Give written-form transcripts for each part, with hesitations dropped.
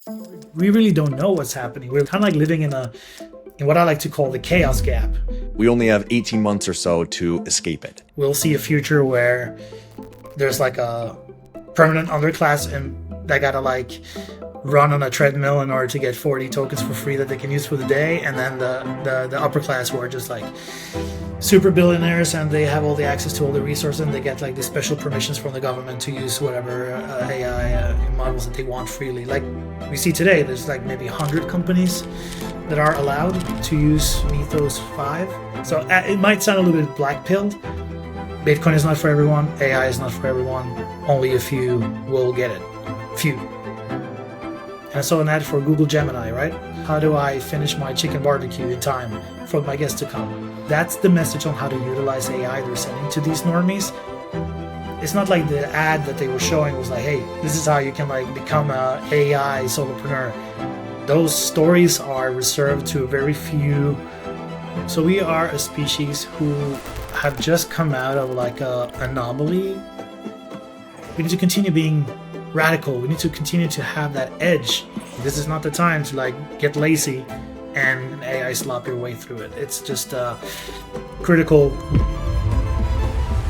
We really don't know what's happening. We're kind of like living in what I like to call the chaos gap. We only have 18 months or so to escape it. We'll see a future where there's like a permanent underclass and they gotta like run on a treadmill in order to get 40 tokens for free that they can use for the day, and then the upper class who are just like super billionaires and they have all the access to all the resources and they get like the special permissions from the government to use whatever AI models that they want freely. Like we see today, there's like maybe 100 companies that are allowed to use Mythos 5. So it might sound a little bit black-pilled. Bitcoin is not for everyone, AI is not for everyone, only a few will get it. Few. And I saw an ad for Google Gemini, right? How do I finish my chicken barbecue in time for my guests to come? That's the message on how to utilize AI they're sending to these normies. It's not like the ad that they were showing was like, hey, this is how you can like become a AI solopreneur. Those stories are reserved to a very few. So we are a species who have just come out of like a anomaly. We need to continue being radical. We need to continue to have that edge. This is not the time to like get lazy and AI slop your way through it. It's just critical.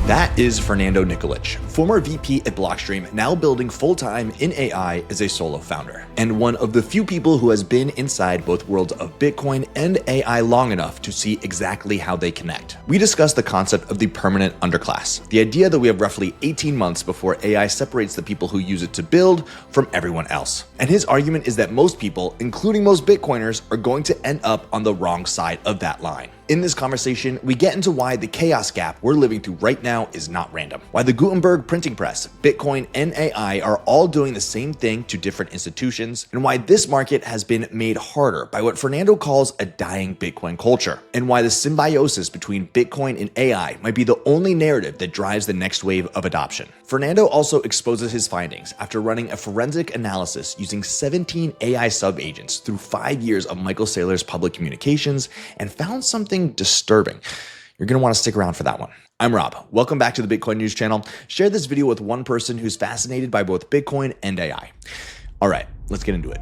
That is Fernando Nikolic, former VP at Blockstream, now building full-time in AI as a solo founder, and one of the few people who has been inside both worlds of Bitcoin and AI long enough to see exactly how they connect. We discussed the concept of the permanent underclass, the idea that we have roughly 18 months before AI separates the people who use it to build from everyone else. And his argument is that most people, including most Bitcoiners, are going to end up on the wrong side of that line. In this conversation, we get into why the chaos gap we're living through right now is not random, why the Gutenberg printing press, Bitcoin, and AI are all doing the same thing to different institutions, and why this market has been made harder by what Fernando calls a dying Bitcoin culture, and why the symbiosis between Bitcoin and AI might be the only narrative that drives the next wave of adoption. Fernando also exposes his findings after running a forensic analysis using 17 AI sub-agents through 5 years of Michael Saylor's public communications and found something disturbing. You're going to want to stick around for that one. I'm Rob. Welcome back to the Bitcoin News channel. Share this video with one person who's fascinated by both Bitcoin and AI. All right, let's get into it.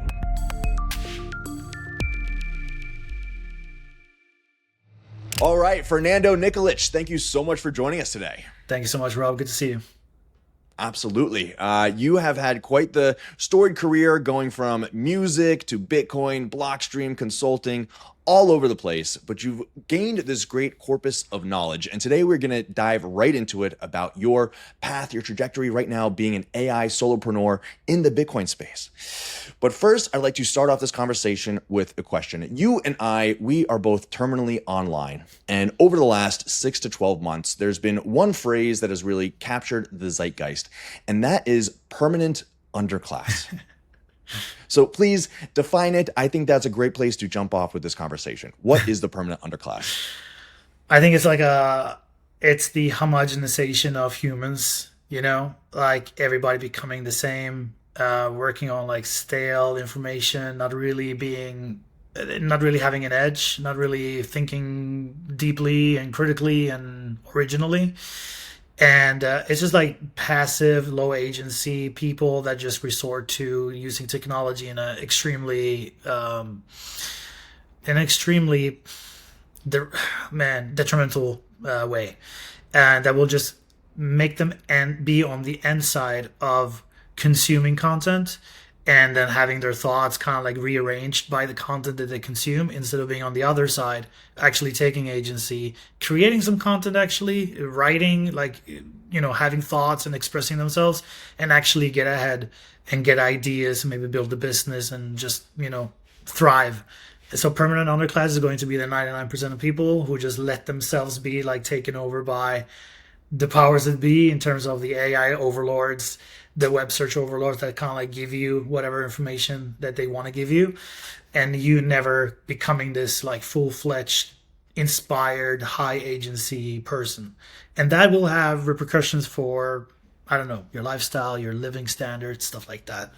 All right, Fernando Nikolic, thank you so much for joining us today. Thank you so much, Rob. Good to see you. Absolutely. You have had quite the storied career going from music to Bitcoin, Blockstream, consulting, all over the place, but you've gained this great corpus of knowledge. And today we're going to dive right into it about your path, your trajectory right now being an AI solopreneur in the Bitcoin space. But first, I'd like to start off this conversation with a question. You and I, we are both terminally online. And over the last 6 to 12 months, there's been one phrase that has really captured the zeitgeist, and that is permanent underclass. So please define it. I think that's a great place to jump off with this conversation. What is the permanent underclass? I think it's like it's the homogenization of humans, you know, like everybody becoming the same, working on like stale information, not really having an edge, not really thinking deeply and critically and originally. And it's just like passive, low agency people that just resort to using technology in an extremely detrimental way, and that will just make them be on the end side of consuming content and then having their thoughts kind of like rearranged by the content that they consume, instead of being on the other side, actually taking agency, creating some content, actually writing, like, you know, having thoughts and expressing themselves, and actually get ahead and get ideas and maybe build a business and just, you know, thrive. So permanent underclass is going to be the 99% of people who just let themselves be like taken over by the powers that be, in terms of the AI overlords, the web search overlords that kind of like give you whatever information that they want to give you, and you never becoming this like full-fledged, inspired, high agency person. And that will have repercussions for, I don't know, your lifestyle, your living standards, stuff like that.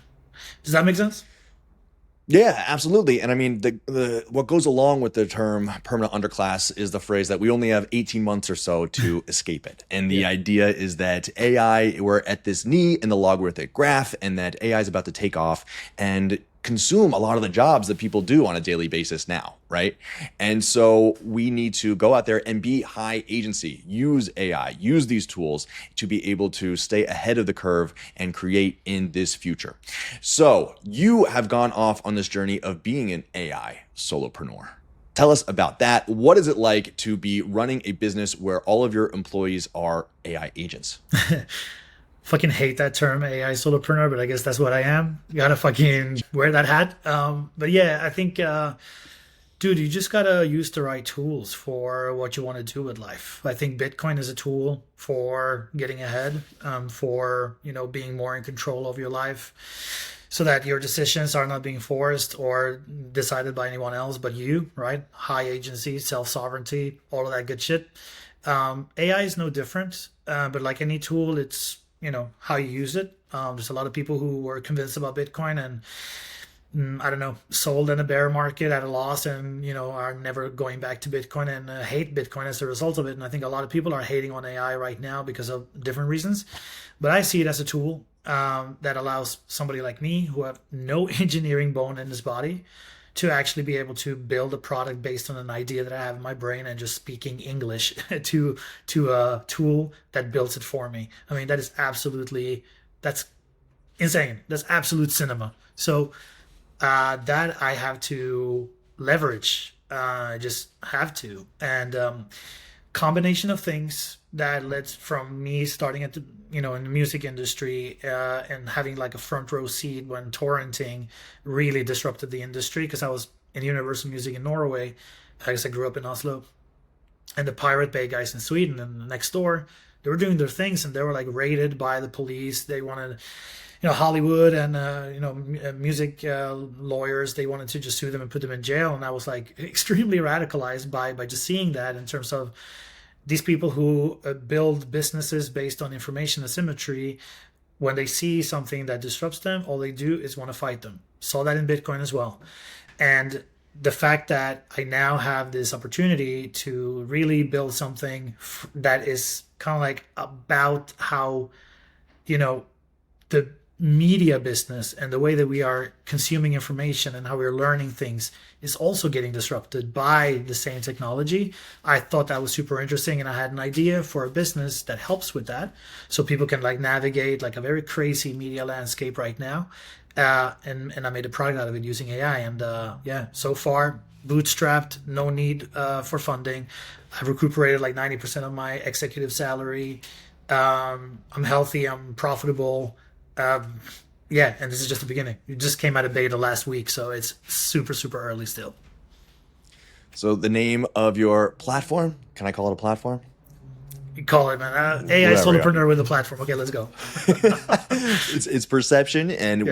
Does that make sense? Yeah, absolutely. And I mean, the what goes along with the term permanent underclass is the phrase that we only have 18 months or so to escape it. And the idea is that AI, we're at this knee in the logarithmic graph, and that AI is about to take off. And consume a lot of the jobs that people do on a daily basis now, right? And so we need to go out there and be high agency, use AI, use these tools to be able to stay ahead of the curve and create in this future. So you have gone off on this journey of being an AI solopreneur. Tell us about that. What is it like to be running a business where all of your employees are AI agents? Fucking hate that term AI solopreneur, but I guess that's what I am. You gotta fucking wear that hat. But yeah, I think, dude, you just gotta use the right tools for what you want to do with life. I think Bitcoin is a tool for getting ahead, for, you know, being more in control of your life, so that your decisions are not being forced or decided by anyone else but you, right? High agency, self-sovereignty, all of that good shit. AI is no different, but like any tool, it's, you know, how you use it. There's a lot of people who were convinced about Bitcoin and I don't know, sold in a bear market at a loss, and, you know, are never going back to Bitcoin and hate Bitcoin as a result of it. And I think a lot of people are hating on AI right now because of different reasons. But I see it as a tool that allows somebody like me, who have no engineering bone in his body, to actually be able to build a product based on an idea that I have in my brain and just speaking English to a tool that builds it for me. I mean, that's insane. That's absolute cinema. So that I have to leverage. I just have to. And combination of things that led from me starting at the, you know, in the music industry, and having like a front row seat when torrenting really disrupted the industry, because I was in Universal Music in Norway. I guess I grew up in Oslo, and the Pirate Bay guys in Sweden and next door, they were doing their things, and they were like raided by the police. They wanted, you know, Hollywood and music lawyers, they wanted to just sue them and put them in jail. And I was like extremely radicalized by just seeing that, in terms of these people who build businesses based on information asymmetry. When they see something that disrupts them, all they do is want to fight them. Saw that in Bitcoin as well. And the fact that I now have this opportunity to really build something that is kind of like about how, you know, the media business and the way that we are consuming information and how we're learning things is also getting disrupted by the same technology. I thought that was super interesting, and I had an idea for a business that helps with that, so people can like navigate like a very crazy media landscape right now. And I made a product out of it using AI, and yeah, so far bootstrapped, no need for funding. I've recuperated like 90% of my executive salary. I'm healthy, I'm profitable. Yeah, and this is just the beginning. It just came out of beta last week, so it's super, super early still. So the name of your platform, can I call it a platform? You call it, man. AI solopreneur with a platform. Okay, let's go. It's perception, and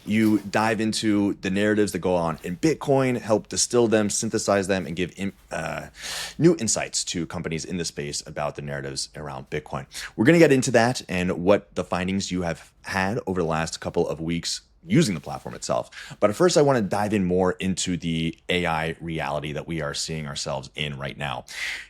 you dive into the narratives that go on in Bitcoin, help distill them, synthesize them, and give new insights to companies in the space about the narratives around Bitcoin. We're going to get into that and what the findings you have had over the last couple of weeks using the platform itself. But first, I want to dive in more into the AI reality that we are seeing ourselves in right now.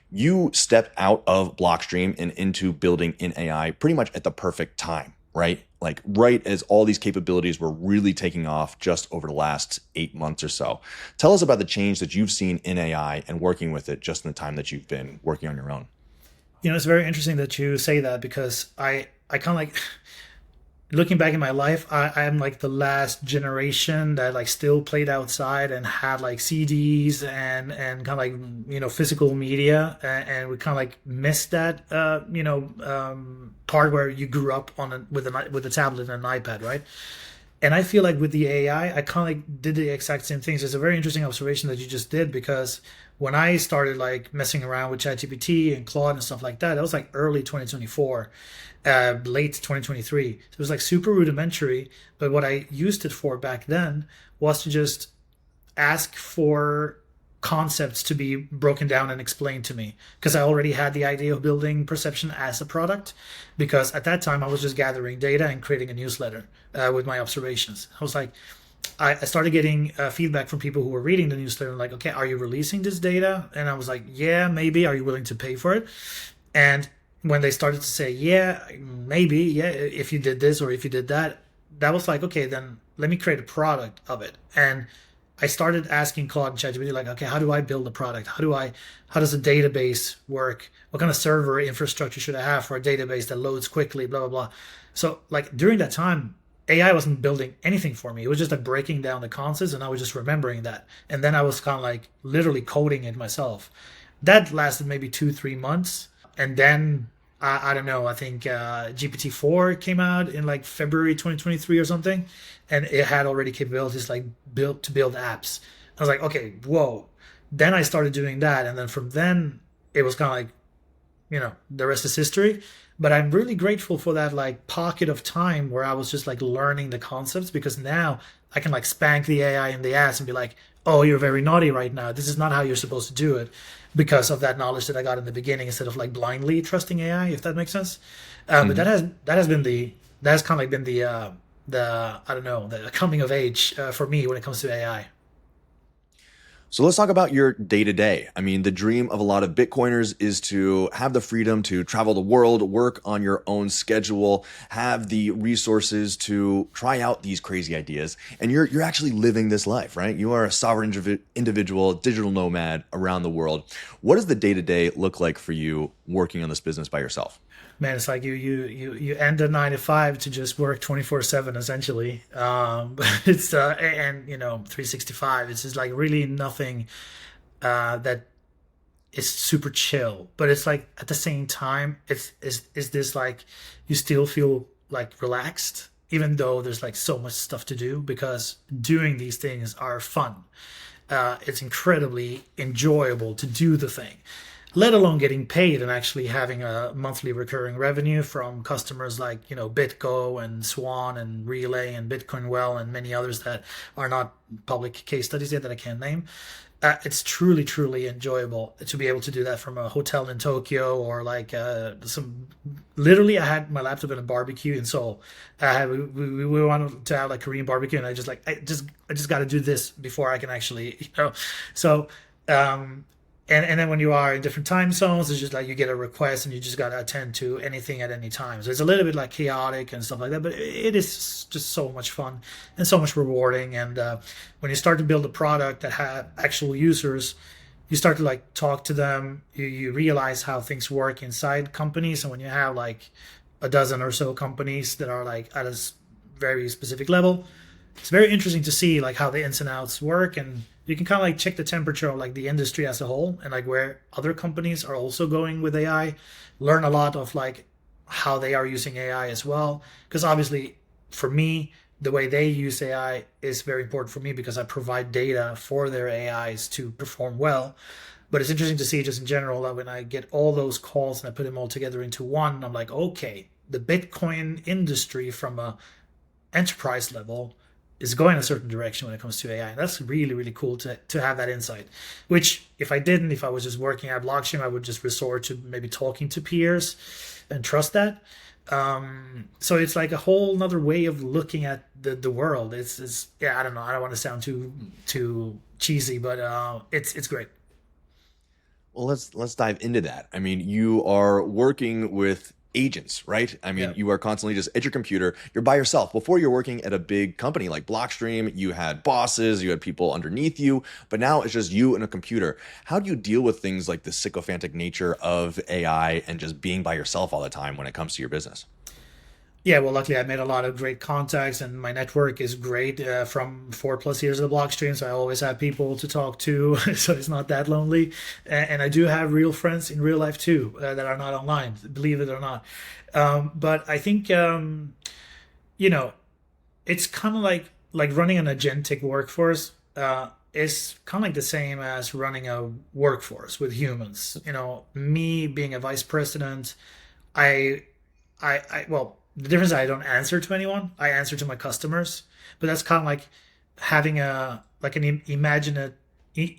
You stepped out of Blockstream and into building in AI pretty much at the perfect time, right? Like right as all these capabilities were really taking off just over the last 8 months or so. Tell us about the change that you've seen in AI and working with it just in the time that you've been working on your own. You know, it's very interesting that you say that, because I kind of like... Looking back in my life, I'm like the last generation that like still played outside and had like CDs and kind of like, you know, physical media, and we kind of like missed that part where you grew up on with a tablet and an iPad, right? And I feel like with the AI, I kind of like did the exact same things. It's a very interesting observation that you just did, because when I started like messing around with ChatGPT and Claude and stuff like that was like early 2024, late 2023. So it was like super rudimentary. But what I used it for back then was to just ask for concepts to be broken down and explained to me, because I already had the idea of building perception as a product, because at that time I was just gathering data and creating a newsletter with my observations. I was like, I started getting feedback from people who were reading the newsletter, like, okay, are you releasing this data? And I was like, yeah, maybe. Are you willing to pay for it? And when they started to say, yeah, maybe, yeah, if you did this or if you did that, that was like, okay, then let me create a product of it. And I started asking Claude and ChatGPT, like, okay, how do I build a product? How does a database work? What kind of server infrastructure should I have for a database that loads quickly, blah, blah, blah. So like during that time, AI wasn't building anything for me. It was just like breaking down the concepts, and I was just remembering that. And then I was kind of like literally coding it myself. That lasted maybe 2-3 months. And then I don't know, I think GPT-4 came out in like February 2023 or something. And it had already capabilities like built to build apps. I was like, okay, whoa. Then I started doing that. And then from then it was kind of like, the rest is history. But I'm really grateful for that like pocket of time where I was just like learning the concepts, because now I can like spank the AI in the ass and be like, oh, you're very naughty right now. This is not how you're supposed to do it, because of that knowledge that I got in the beginning, instead of like blindly trusting AI, if that makes sense. But that has kind of like been the I don't know, the coming of age for me when it comes to AI. So let's talk about your day to day. I mean, the dream of a lot of Bitcoiners is to have the freedom to travel the world, work on your own schedule, have the resources to try out these crazy ideas. And you're actually living this life, right? You are a sovereign individual, digital nomad around the world. What does the day to day look like for you working on this business by yourself? Man, it's like you end a 9 to 5 to just work 24/7 essentially. It's and 365. It's just like really nothing that is super chill. But it's like at the same time, is this like you still feel like relaxed, even though there's like so much stuff to do, because doing these things are fun. It's incredibly enjoyable to do the thing, let alone getting paid and actually having a monthly recurring revenue from customers like, BitGo and Swan and Relay and Bitcoin Well and many others that are not public case studies yet that I can't name. It's truly, truly enjoyable to be able to do that from a hotel in Tokyo, or like literally I had my laptop in a barbecue in Seoul. We wanted to have like Korean barbecue, and I just got to do this before I can actually, so, and then when you are in different time zones, it's just like you get a request and you just got to attend to anything at any time. So it's a little bit like chaotic and stuff like that, but it is just so much fun and so much rewarding. And when you start to build a product that have actual users, you start to like talk to them. You realize how things work inside companies. And when you have like a dozen or so companies that are like at a very specific level, it's very interesting to see like how the ins and outs work, and you can kind of like check the temperature of like the industry as a whole, and like where other companies are also going with AI, learn a lot of like how they are using AI as well. Because obviously for me, the way they use AI is very important for me, because I provide data for their AIs to perform well. But it's interesting to see just in general that when I get all those calls and I put them all together into one, I'm like, okay, the Bitcoin industry from a enterprise level is going a certain direction when it comes to AI. And that's really, really cool to have that insight, which if I was just working at Blockstream, I would just resort to maybe talking to peers and trust that. So it's like a whole nother way of looking at the world. It's I don't know. I don't want to sound too cheesy, but it's great. Well, let's dive into that. I mean, you are working with agents, right? I mean, you are constantly just at your computer. You're by yourself. Before, you're working at a big company like Blockstream. You had bosses, you had people underneath you, but now it's just you and a computer. How do you deal with things like the sycophantic nature of AI and just being by yourself all the time when it comes to your business? Yeah, well, luckily I made a lot of great contacts, and my network is great from 4+ years of the Blockstream. So I always have people to talk to, so it's not that lonely. And I do have real friends in real life too that are not online, believe it or not. But I think it's kind of like running an agentic workforce. Is kind of like the same as running a workforce with humans. Me being a vice president, well, the difference is I don't answer to anyone. I answer to my customers. But that's kind of like having an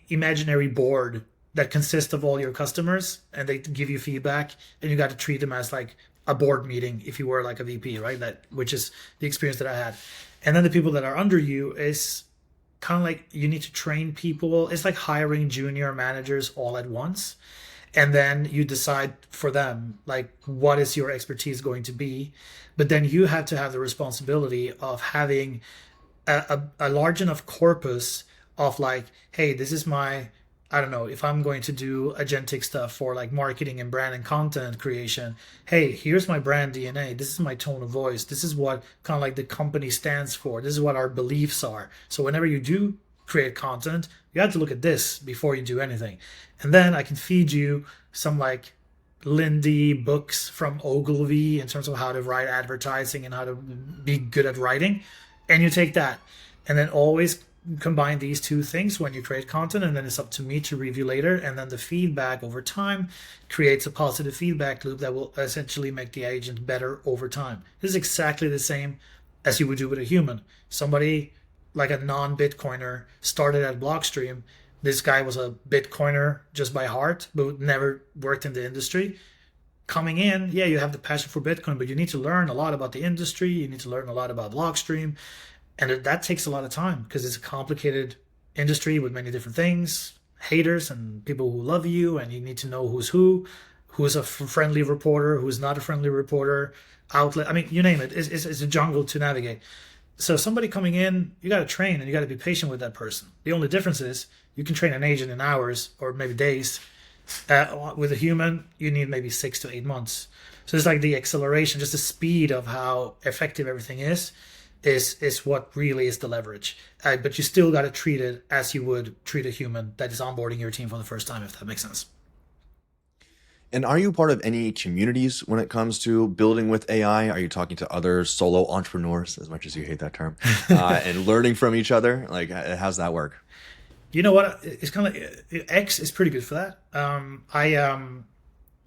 imaginary board that consists of all your customers, and they give you feedback, and you got to treat them as like a board meeting if you were like a VP, right? Which is the experience that I had. And then the people that are under you is kind of like you need to train people. It's like hiring junior managers all at once. And then you decide for them, like, what is your expertise going to be? But then you have to have the responsibility of having a large enough corpus of like, hey, this is my, I don't know, if I'm going to do agentic stuff for like marketing and brand and content creation, hey, here's my brand DNA. This is my tone of voice. This is what kind of like the company stands for. This is what our beliefs are. So whenever you do create content, you have to look at this before you do anything. And then I can feed you some like Lindy books from Ogilvy in terms of how to write advertising and how to be good at writing. And you take that and then always combine these two things when you create content, and then it's up to me to review later, and then the feedback over time creates a positive feedback loop that will essentially make the agent better over time. This is exactly the same as you would do with a human. Somebody like a non-Bitcoiner started at Blockstream. This guy was a Bitcoiner just by heart, but never worked in the industry. Coming in, yeah, you have the passion for Bitcoin, but you need to learn a lot about the industry. You need to learn a lot about Blockstream. And that takes a lot of time because it's a complicated industry with many different things, haters and people who love you, and you need to know who's a friendly reporter, who's not a friendly reporter, outlet. I mean, you name it. It's a jungle to navigate. So somebody coming in, you got to train and you got to be patient with that person. The only difference is you can train an agent in hours or maybe days. With a human, you need maybe 6 to 8 months. So it's like the acceleration, just the speed of how effective everything is what really is the leverage. But you still got to treat it as you would treat a human that is onboarding your team for the first time, if that makes sense. And are you part of any communities when it comes to building with AI? Are you talking to other solo entrepreneurs, as much as you hate that term, and learning from each other? Like, how's that work? You know what? It's kind of like X is pretty good for that.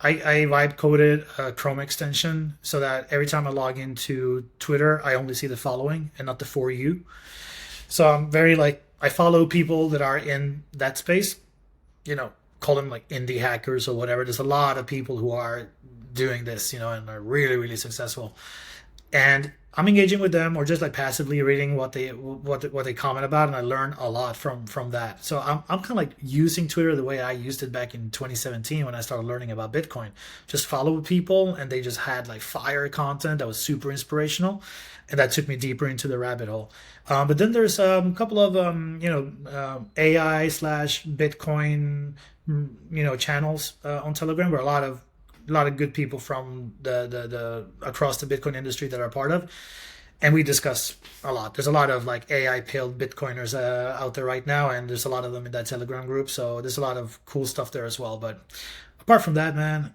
I vibe coded a Chrome extension so that every time I log into Twitter, I only see the following and not the for you. So I'm very like, I follow people that are in that space, call them like indie hackers or whatever. There's a lot of people who are doing this, and are really, really successful. And I'm engaging with them or just like passively reading what they comment about, and I learn a lot from that. So I'm kind of like using Twitter the way I used it back in 2017 when I started learning about Bitcoin. Just follow people, and they just had like fire content that was super inspirational, and that took me deeper into the rabbit hole. But then there's a couple of AI / Bitcoin channels on Telegram where a lot of good people from the across the Bitcoin industry that are part of, and we discuss a lot. There's a lot of like AI pilled Bitcoiners out there right now, and there's a lot of them in that Telegram group, so there's a lot of cool stuff there as well. But apart from that, man,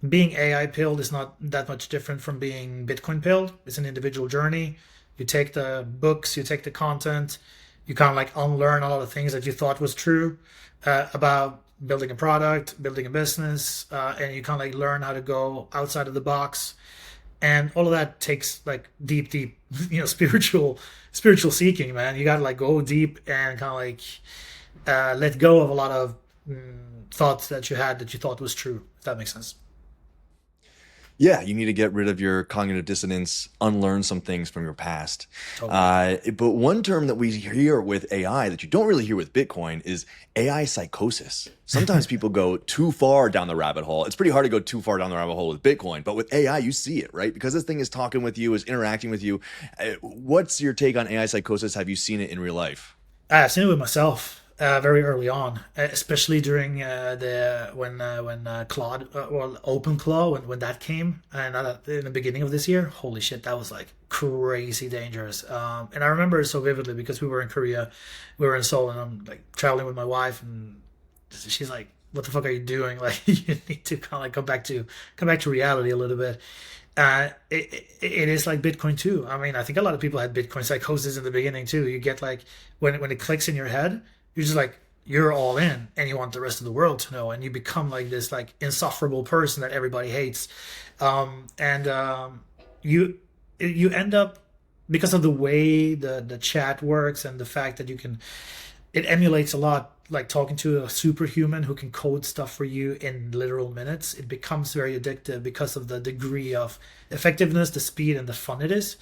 being AI pilled is not that much different from being Bitcoin pilled. It's an individual journey. You take the books, you take the content, you kind of like unlearn a lot of things that you thought was true about building a product, building a business, and you kind of like learn how to go outside of the box. And all of that takes like deep, spiritual seeking, man. You got to like go deep and kind of like let go of a lot of thoughts that you had that you thought was true, if that makes sense. Yeah, you need to get rid of your cognitive dissonance, unlearn some things from your past. Totally. But one term that we hear with AI that you don't really hear with Bitcoin is AI psychosis. Sometimes people go too far down the rabbit hole. It's pretty hard to go too far down the rabbit hole with Bitcoin, but with AI, you see it, right? Because this thing is talking with you, is interacting with you. What's your take on AI psychosis? Have you seen it in real life? I've seen it with myself. Very early on, especially during when Claude or OpenClaw when that came, and in the beginning of this year, holy shit, that was like crazy dangerous. And I remember it so vividly because we were in Korea, we were in Seoul, and I'm like traveling with my wife, and she's like, "What the fuck are you doing? Like, you need to kind of like come back to reality a little bit." It is like Bitcoin too. I mean, I think a lot of people had Bitcoin psychosis in the beginning too. You get like when it clicks in your head, you're just like, you're all in, and you want the rest of the world to know, and you become like this like insufferable person that everybody hates. You end up, because of the way the chat works and the fact that it emulates a lot like talking to a superhuman who can code stuff for you in literal minutes. It becomes very addictive because of the degree of effectiveness, the speed, and the fun it is.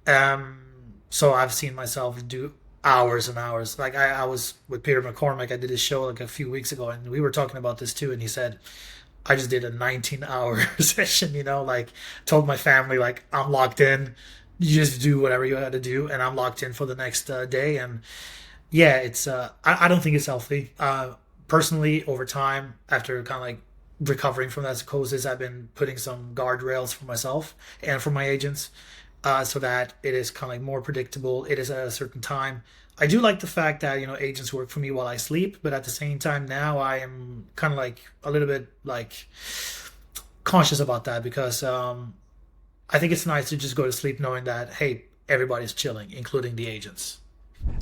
So I've seen myself do hours and hours. Like I was with Peter McCormack. I did his show like a few weeks ago, and we were talking about this too. And he said, I just did a 19-hour session, like told my family, like, I'm locked in. you just do whatever you had to do, and I'm locked in for the next day. And yeah, it's I don't think it's healthy. Personally, over time, after kind of like recovering from that psychosis, I've been putting some guardrails for myself and for my agents, so that it is kind of like more predictable. It is at a certain time. I do like the fact that agents work for me while I sleep, but at the same time now I am kind of like a little bit like conscious about that, because I think it's nice to just go to sleep knowing that, hey, everybody's chilling, including the agents.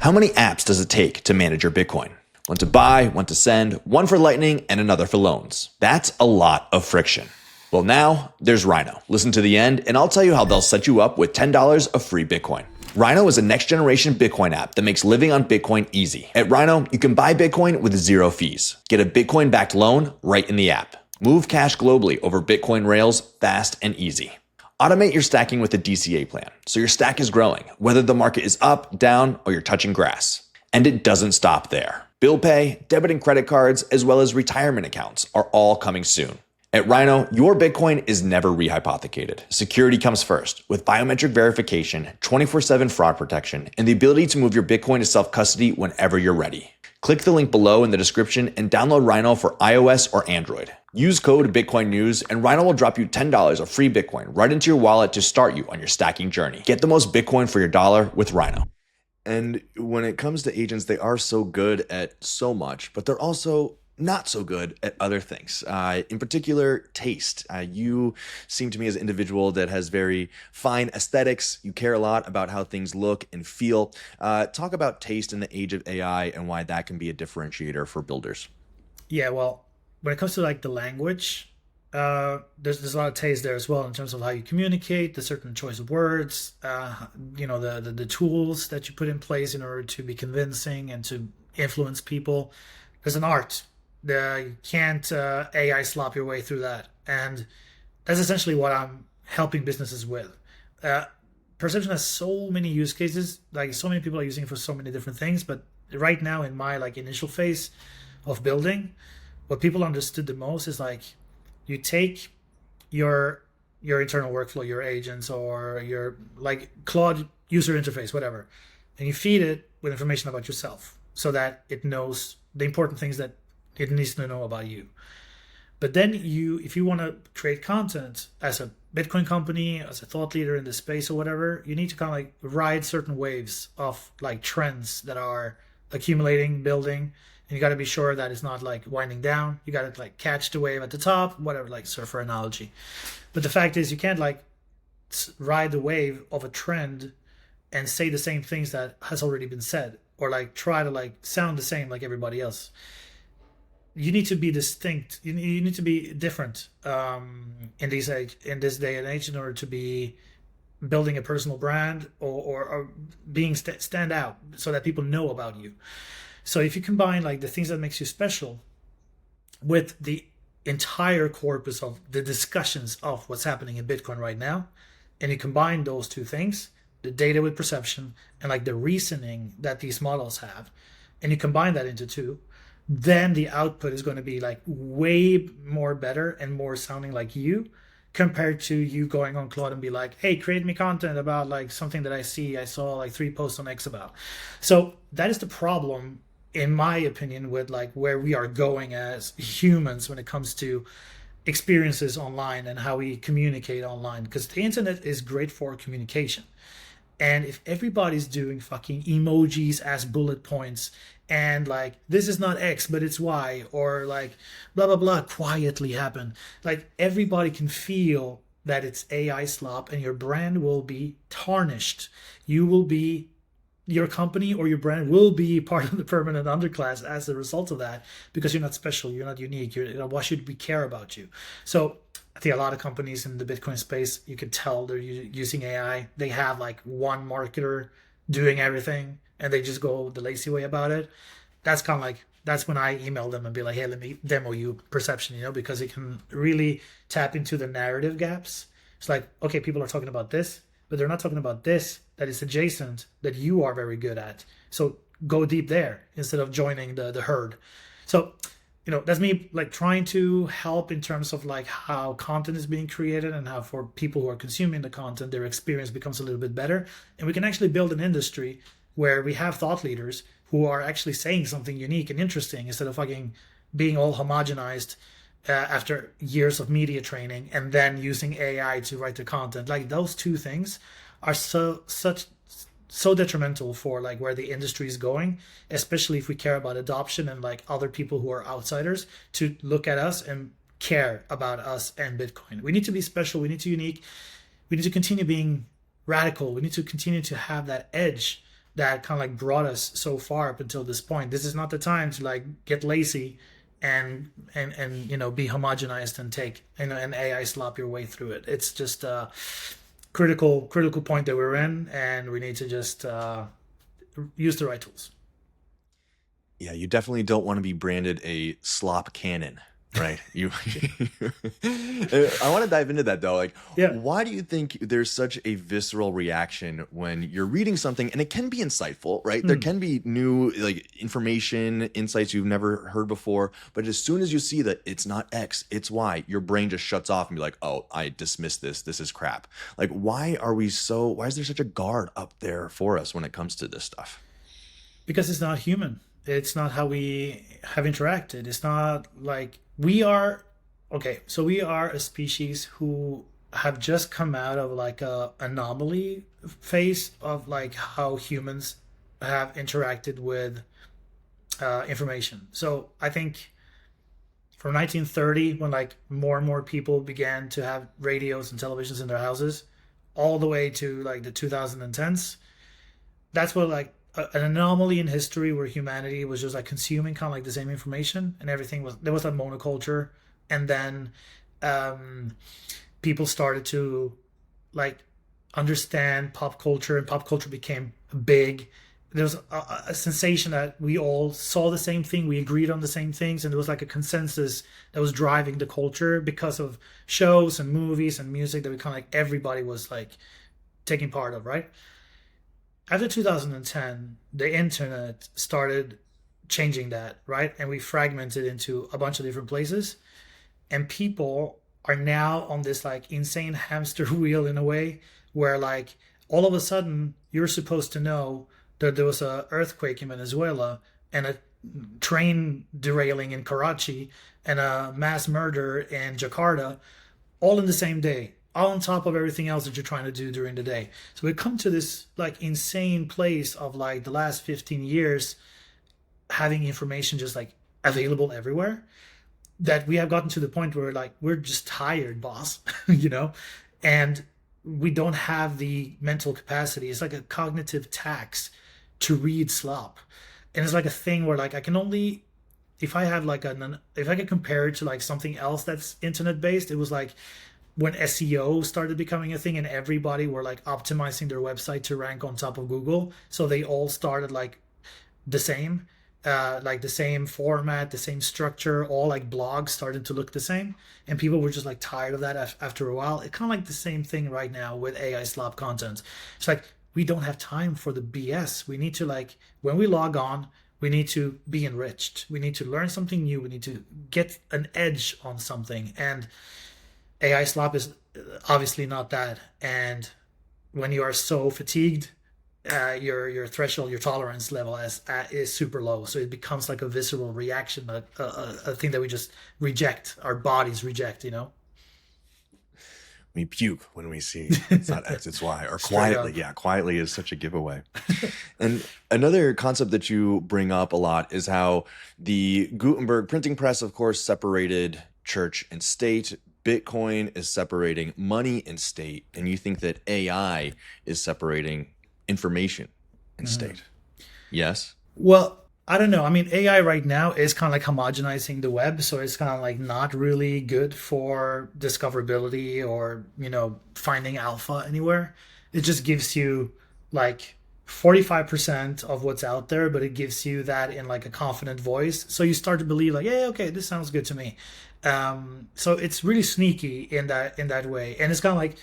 How many apps does it take to manage your Bitcoin? One to buy, one to send, one for Lightning, and another for loans. That's a lot of friction. Well, now there's Rhino. Listen to the end, and I'll tell you how they'll set you up with $10 of free Bitcoin. Rhino is a next generation Bitcoin app that makes living on Bitcoin easy. At Rhino, you can buy Bitcoin with zero fees. Get a Bitcoin backed loan right in the app. Move cash globally over Bitcoin rails fast and easy. Automate your stacking with a DCA plan, so your stack is growing, whether the market is up, down, or you're touching grass. And it doesn't stop there. Bill pay, debit and credit cards, as well as retirement accounts are all coming soon. At Rhino, your Bitcoin is never rehypothecated. Security comes first, with biometric verification, 24/7 fraud protection, and the ability to move your Bitcoin to self-custody whenever you're ready. Click the link below in the description and download Rhino for iOS or Android. Use code Bitcoin News and Rhino will drop you $10 of free Bitcoin right into your wallet to start you on your stacking journey. Get the most Bitcoin for your dollar with Rhino. And when it comes to agents, they are so good at so much, but they're also not so good at other things. In particular, taste. You seem to me as an individual that has very fine aesthetics. You care a lot about how things look and feel. Talk about taste in the age of AI and why that can be a differentiator for builders. Yeah, well, when it comes to like the language, there's a lot of taste there as well in terms of how you communicate, the certain choice of words, the tools that you put in place in order to be convincing and to influence people. There's an art. You can't AI slop your way through that, and that's essentially what I'm helping businesses with. Uh, Perception has so many use cases, like so many people are using it for so many different things. But right now, in my like initial phase of building, what people understood the most is like you take your internal workflow, your agents, or your like Claude user interface, whatever, and you feed it with information about yourself so that it knows the important things that it needs to know about you. But then if you want to create content as a Bitcoin company, as a thought leader in the space or whatever, you need to kind of like ride certain waves of like trends that are accumulating, building, and you got to be sure that it's not like winding down. You got to like catch the wave at the top, whatever, like surfer analogy. But the fact is, you can't like ride the wave of a trend and say the same things that has already been said, or like try to like sound the same like everybody else. You need to be distinct. You need to be different in this day and age in order to be building a personal brand, or being stand out so that people know about you. So if you combine like the things that makes you special with the entire corpus of the discussions of what's happening in Bitcoin right now, and you combine those two things, the data with perception and like the reasoning that these models have, and you combine that into two, then the output is going to be like way more better and more sounding like you, compared to you going on Claude and be like, hey, create me content about like something that I saw like 3 posts on X about. So that is the problem, in my opinion, with like where we are going as humans when it comes to experiences online and how we communicate online, because the internet is great for communication. And if everybody's doing fucking emojis as bullet points, and like this is not X but it's Y, or like blah blah blah quietly happen, like everybody can feel that it's AI slop, and your brand will be tarnished. Your company or your brand will be part of the permanent underclass as a result of that, because you're not special, you're not unique. Why should we care about you? So I think a lot of companies in the Bitcoin space, you can tell they're using AI. They have like one marketer doing everything, and they just go the lazy way about it. That's when I email them and be like, hey, let me demo you perception, because it can really tap into the narrative gaps. It's like, okay, people are talking about this, but they're not talking about this that is adjacent that you are very good at. So go deep there instead of joining the herd. So that's me like trying to help in terms of like how content is being created and how for people who are consuming the content, their experience becomes a little bit better. And we can actually build an industry where we have thought leaders who are actually saying something unique and interesting instead of fucking being all homogenized after years of media training and then using AI to write the content. Like those two things are so detrimental for like where the industry is going, especially if we care about adoption and like other people who are outsiders to look at us and care about us and Bitcoin. We need to be special. We need to unique. We need to continue being radical. We need to continue to have that edge that kind of like brought us so far up until this point. This is not the time to like get lazy and be homogenized and take an AI slop your way through it. It's just critical point that we're in, and we need to just use the right tools. Yeah, you definitely don't want to be branded a slop cannon, right? I want to dive into that though. Like, why do you think there's such a visceral reaction when you're reading something, and it can be insightful, right? There can be new like information, insights you've never heard before, but as soon as you see that it's not X, it's Y, your brain just shuts off and be like, oh, I dismiss this. This is crap. Like, why is there such a guard up there for us when it comes to this stuff? Because it's not human. It's not how we have interacted. It's not like we are a species who have just come out of like a anomaly phase of like how humans have interacted with information. So I think from 1930, when like more and more people began to have radios and televisions in their houses, all the way to like the 2010s, that's what like an anomaly in history where humanity was just like consuming kind of like the same information, and there was that monoculture, and then people started to like understand pop culture, and pop culture became big. There was a sensation that we all saw the same thing, we agreed on the same things, and there was like a consensus that was driving the culture because of shows and movies and music that we kind of like everybody was like taking part of, right? After 2010, the internet started changing that, right? And we fragmented into a bunch of different places. And people are now on this like insane hamster wheel in a way where like all of a sudden you're supposed to know that there was an earthquake in Venezuela and a train derailing in Karachi and a mass murder in Jakarta all in the same day, all on top of everything else that you're trying to do during the day. So we come to this like insane place of like the last 15 years having information just like available everywhere, that we have gotten to the point where like we're just tired, boss, and we don't have the mental capacity. It's like a cognitive tax to read slop. And it's like a thing where like I can only, if I could compare it to like something else that's internet based, it was like when SEO started becoming a thing and everybody were like optimizing their website to rank on top of Google. So they all started like the same, like the same format, the same structure, all like blogs started to look the same. And people were just like tired of that after a while. It's kind of like the same thing right now with AI slop content. It's like, we don't have time for the BS. We need to like, when we log on, we need to be enriched. We need to learn something new. We need to get an edge on something. And AI slop is obviously not that. And when you are so fatigued, your threshold, your tolerance level is super low. So it becomes like a visceral reaction, a thing that we just reject. Our bodies reject, We puke when we see it's not X, it's Y, or quietly. Yeah, quietly is such a giveaway. And another concept that you bring up a lot is how the Gutenberg printing press, of course, separated church and state. Bitcoin is separating money and state. And you think that AI is separating information and state. Yes? Well, I don't know. I mean, AI right now is kind of like homogenizing the web. So it's kind of like not really good for discoverability or, finding alpha anywhere. It just gives you like 45% of what's out there, but it gives you that in like a confident voice. So you start to believe like, yeah, okay, this sounds good to me. So it's really sneaky in that way. And it's kind of like,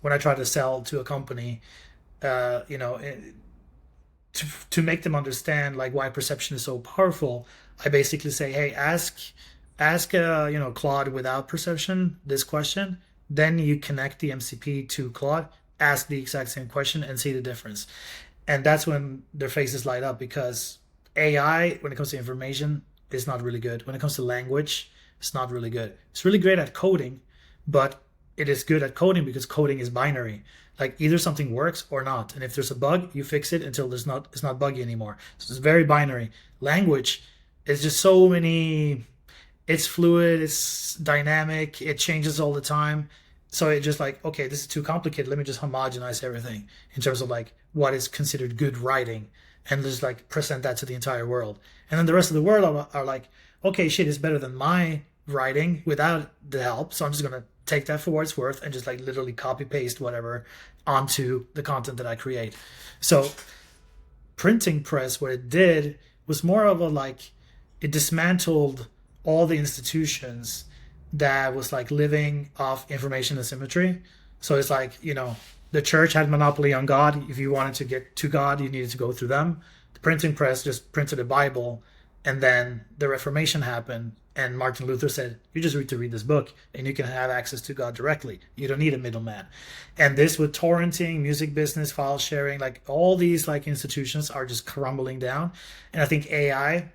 when I try to sell to a company, to make them understand like why perception is so powerful, I basically say, hey, ask Claude without perception this question, then you connect the MCP to Claude, ask the exact same question, and see the difference. And that's when their faces light up, because AI, when it comes to information, is not really good. When it comes to language, it's not really good. It's really great at coding, but it is good at coding because coding is binary. Like either something works or not. And if there's a bug, you fix it until it's not buggy anymore. So it's very binary. Language is just so many, it's fluid, it's dynamic, it changes all the time. So it's just like, okay, this is too complicated. Let me just homogenize everything in terms of like what is considered good writing, and just like present that to the entire world. And then the rest of the world are like, okay, shit, it's better than my writing without the help. So I'm just going to take that for what it's worth and just like literally copy paste whatever onto the content that I create. So printing press, what it did was more of a like, it dismantled all the institutions that was like living off information asymmetry. So it's like, the church had monopoly on God. If you wanted to get to God, you needed to go through them. The printing press just printed a Bible, and then the Reformation happened, and Martin Luther said, you just need to read this book and you can have access to God directly. You don't need a middleman. And this with torrenting, music business, file sharing, like all these like institutions are just crumbling down. And I think AI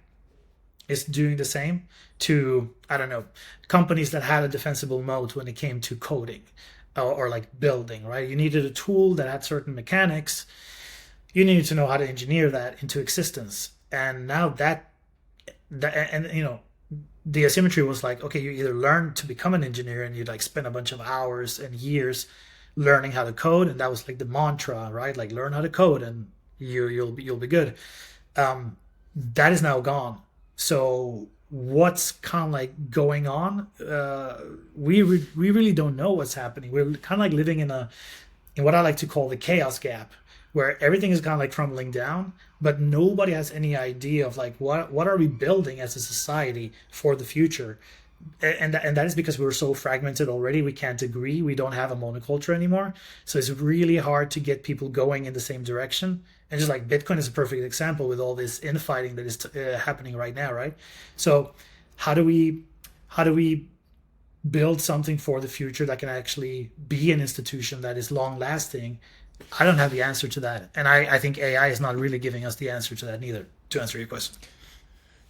is doing the same to, I don't know, companies that had a defensible moat when it came to coding or like building, right? You needed a tool that had certain mechanics. You needed to know how to engineer that into existence. And now the asymmetry was like, okay, you either learn to become an engineer and you like spend a bunch of hours and years learning how to code, and that was like the mantra, right? Like learn how to code and you'll be good. That is now gone. So what's kind of like going on? We really don't know what's happening. We're kind of like living in what I like to call the chaos gap, where everything is kind of like crumbling down, but nobody has any idea of like what are we building as a society for the future. And that is because we're so fragmented already. We can't agree. We don't have a monoculture anymore. So it's really hard to get people going in the same direction. And just like Bitcoin is a perfect example with all this infighting that is happening right now, right? So how do we build something for the future that can actually be an institution that is long lasting? I don't have the answer to that. And I think AI is not really giving us the answer to that neither, to answer your question.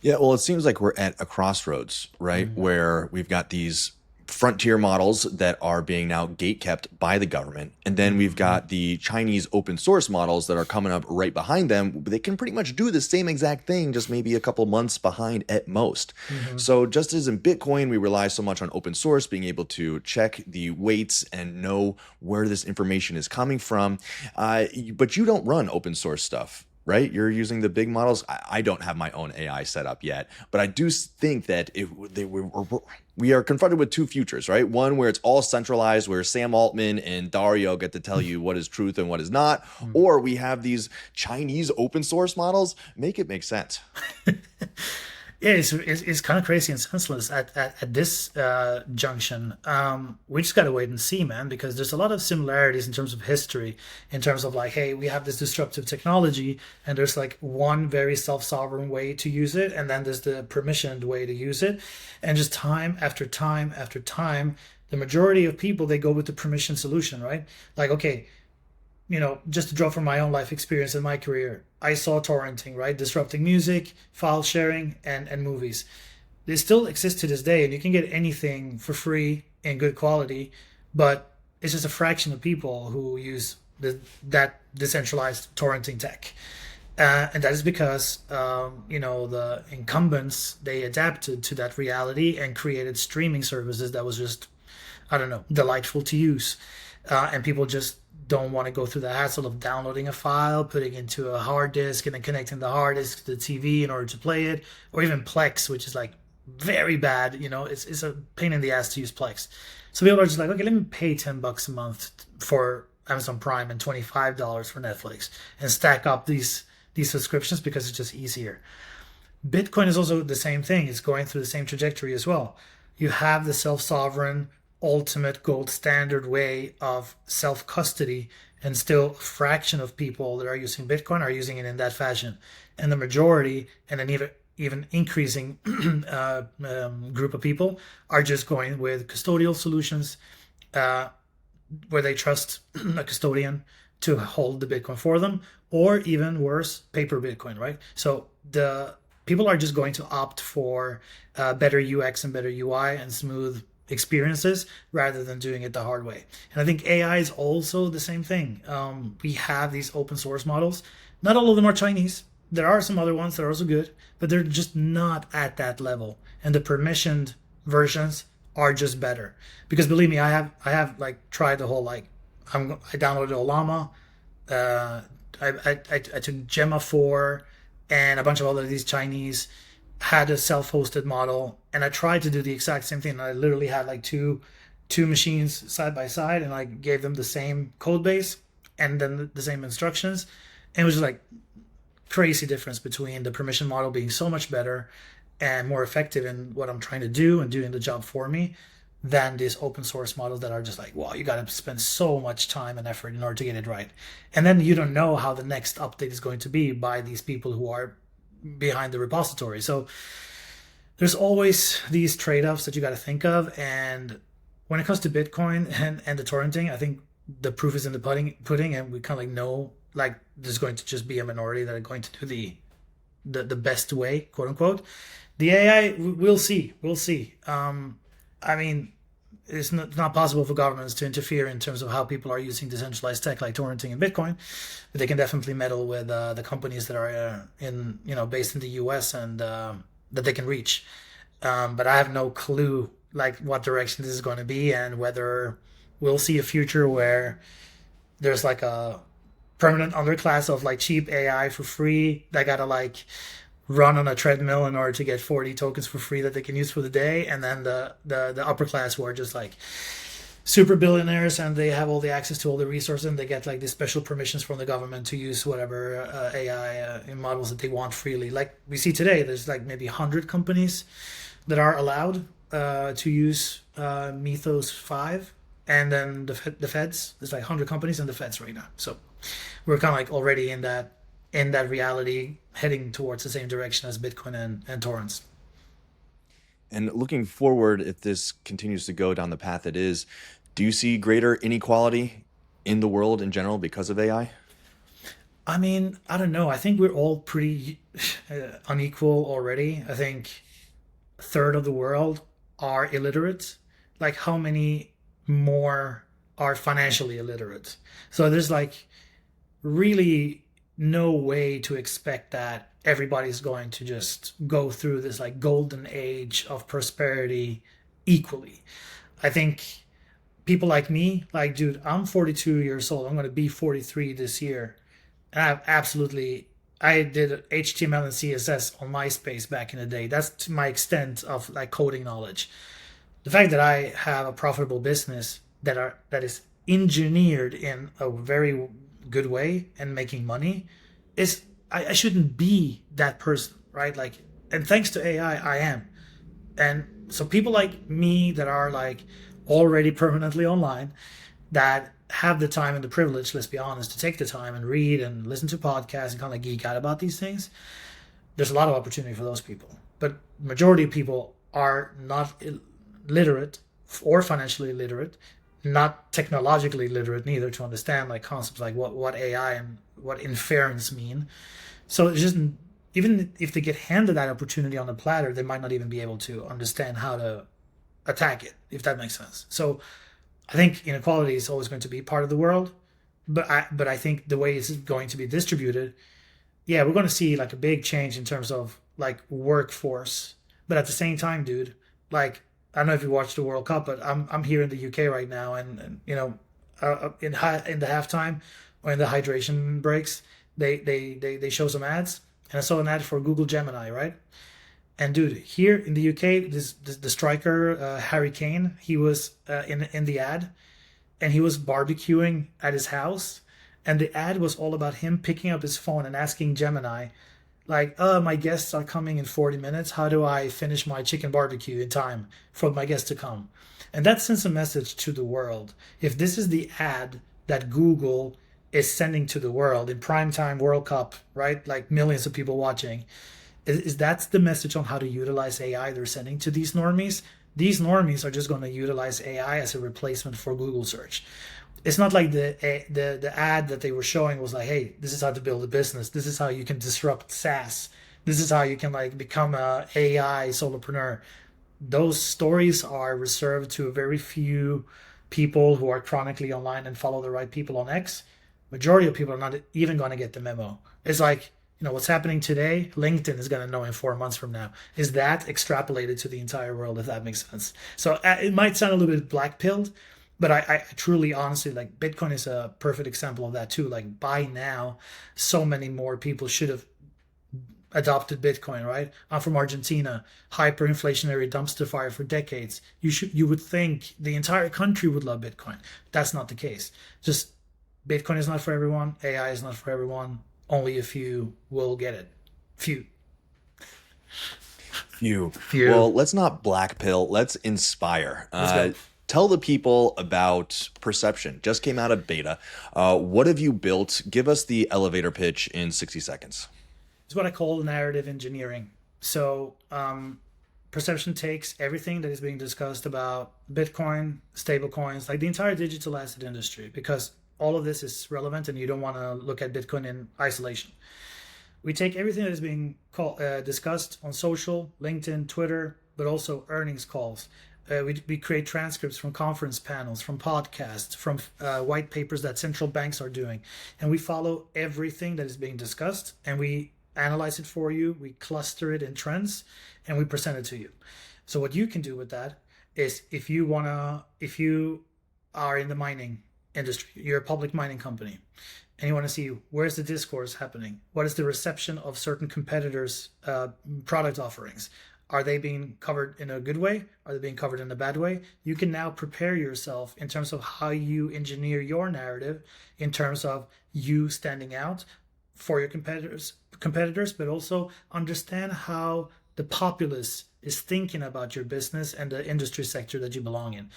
Yeah, well, it seems like we're at a crossroads, right? Mm-hmm. Where we've got these frontier models that are being now gatekept by the government. And then we've got the Chinese open source models that are coming up right behind them. They can pretty much do the same exact thing, just maybe a couple months behind at most. Mm-hmm. So just as in Bitcoin, we rely so much on open source, being able to check the weights and know where this information is coming from. But you don't run open source stuff, right? You're using the big models. I don't have my own AI set up yet, but I do think that we are confronted with two futures, right? One where it's all centralized, where Sam Altman and Dario get to tell you what is truth and what is not, or we have these Chinese open source models. Make it make sense. Yeah, it's kind of crazy and senseless at this junction. We just got to wait and see, man, because there's a lot of similarities in terms of history, in terms of like, hey, we have this disruptive technology and there's like one very self-sovereign way to use it, and then there's the permissioned way to use it. And just time after time after time, the majority of people, they go with the permission solution, right? Like, okay, just to draw from my own life experience in my career, I saw torrenting, right? Disrupting music, file sharing, and movies. They still exist to this day, and you can get anything for free in good quality, but it's just a fraction of people who use that decentralized torrenting tech. And that is because, the incumbents, they adapted to that reality and created streaming services that was just, I don't know, delightful to use. And people just don't want to go through the hassle of downloading a file, putting it into a hard disk, and then connecting the hard disk to the TV in order to play it, or even Plex, which is like very bad. It's a pain in the ass to use Plex. So people are just like, okay, let me pay $10 a month for Amazon Prime and $25 for Netflix, and stack up these subscriptions because it's just easier. Bitcoin is also the same thing. It's going through the same trajectory as well. You have the self-sovereign ultimate gold standard way of self-custody, and still a fraction of people that are using Bitcoin are using it in that fashion, and the majority, and an even increasing group of people are just going with custodial solutions, where they trust a custodian to hold the Bitcoin for them, or even worse, paper Bitcoin, right? So the people are just going to opt for better UX and better UI and smooth experiences rather than doing it the hard way. And I think AI is also the same thing. We have these open source models. Not all of them are Chinese. There are some other ones that are also good, but they're just not at that level. And the permissioned versions are just better. Because believe me, I have like tried the whole like I downloaded Olama, I took Gemma 4 and a bunch of other these Chinese, had a self-hosted model, and I tried to do the exact same thing. I literally had like two machines side by side, and I gave them the same code base and then the same instructions, and it was just like crazy difference between the permission model being so much better and more effective in what I'm trying to do and doing the job for me than these open source models that are just like, wow, you got to spend so much time and effort in order to get it right. And then you don't know how the next update is going to be by these people who are behind the repository. So there's always these trade-offs that you got to think of. And when it comes to Bitcoin and the torrenting, I think the proof is in the pudding, and we kind of like know like there's going to just be a minority that are going to do the best way, quote unquote. The AI, we'll see. I mean, it's not possible for governments to interfere in terms of how people are using decentralized tech like torrenting and Bitcoin, but they can definitely meddle with the companies that are based in the US and that they can reach. But I have no clue like what direction this is going to be, and whether we'll see a future where there's like a permanent underclass of like cheap AI for free that gotta like run on a treadmill in order to get 40 tokens for free that they can use for the day, and then the upper class who are just like super billionaires and they have all the access to all the resources, and they get like these special permissions from the government to use whatever AI models that they want freely. Like we see today, there's like maybe 100 companies that are allowed to use Mythos 5, and then the feds, there's like 100 companies and the feds right now. So we're kind of like already in that reality, heading towards the same direction as Bitcoin and torrents. And looking forward, if this continues to go down the path it is, do you see greater inequality in the world in general because of AI? I mean, I don't know. I think we're all pretty unequal already. I think a third of the world are illiterate. Like, how many more are financially illiterate? So there's like really no way to expect that everybody's going to just go through this like golden age of prosperity equally. I think people like me, like, dude, I'm 42 years old. I'm going to be 43 this year. And I did HTML and CSS on MySpace back in the day. That's to my extent of like coding knowledge. The fact that I have a profitable business that is engineered in a very good way and making money is, I shouldn't be that person, right? Like, and thanks to AI, I am. And so people like me that are like already permanently online, that have the time and the privilege, let's be honest, to take the time and read and listen to podcasts and kind of like geek out about these things, there's a lot of opportunity for those people. But majority of people are not literate or financially literate, not technologically literate neither, to understand like concepts like what AI and what inference mean. So it's just, even if they get handed that opportunity on the platter, they might not even be able to understand how to attack it, if that makes sense. So I think inequality is always going to be part of the world, but I think the way it's going to be distributed, yeah, we're going to see like a big change in terms of like workforce. But at the same time, dude, like, I don't know if you watched the World Cup, but I'm here in the UK right now, and in the halftime or in the hydration breaks, they show some ads, and I saw an ad for Google Gemini, right? And dude, here in the UK, the striker Harry Kane, he was in the ad, and he was barbecuing at his house, and the ad was all about him picking up his phone and asking Gemini, like, my guests are coming in 40 minutes. How do I finish my chicken barbecue in time for my guests to come? And that sends a message to the world. If this is the ad that Google is sending to the world in primetime World Cup, right? Like millions of people watching. Is that's the message on how to utilize AI they're sending to these normies? These normies are just going to utilize AI as a replacement for Google search. It's not like the ad that they were showing was like, hey, this is how to build a business. This is how you can disrupt SaaS. This is how you can like become a AI solopreneur. Those stories are reserved to a very few people who are chronically online and follow the right people on X. Majority of people are not even going to get the memo. It's like, what's happening today, LinkedIn is going to know in 4 months from now. Is that extrapolated to the entire world, if that makes sense? So it might sound a little bit black pilled, but I truly, honestly, like Bitcoin is a perfect example of that too. Like by now, so many more people should have adopted Bitcoin, right? I'm from Argentina, hyperinflationary dumpster fire for decades. You would think the entire country would love Bitcoin. That's not the case. Just Bitcoin is not for everyone. AI is not for everyone. Only a few will get it. Few. Well, let's not black pill. Let's inspire. Tell the people about Perception. Just came out of beta. What have you built? Give us the elevator pitch in 60 seconds. It's what I call narrative engineering. So Perception takes everything that is being discussed about Bitcoin, stablecoins, like the entire digital asset industry, because all of this is relevant and you don't want to look at Bitcoin in isolation. We take everything that is being discussed on social, LinkedIn, Twitter, but also earnings calls. We create transcripts from conference panels, from podcasts, from white papers that central banks are doing. And we follow everything that is being discussed and we analyze it for you, we cluster it in trends, and we present it to you. So what you can do with that is if you are in the mining industry, you're a public mining company, and you want to see where's the discourse happening, what is the reception of certain competitors' product offerings, are they being covered in a good way, are they being covered in a bad way? You can now prepare yourself in terms of how you engineer your narrative, in terms of you standing out for your competitors, but also understand how the populace is thinking about your business and the industry sector that you belong in.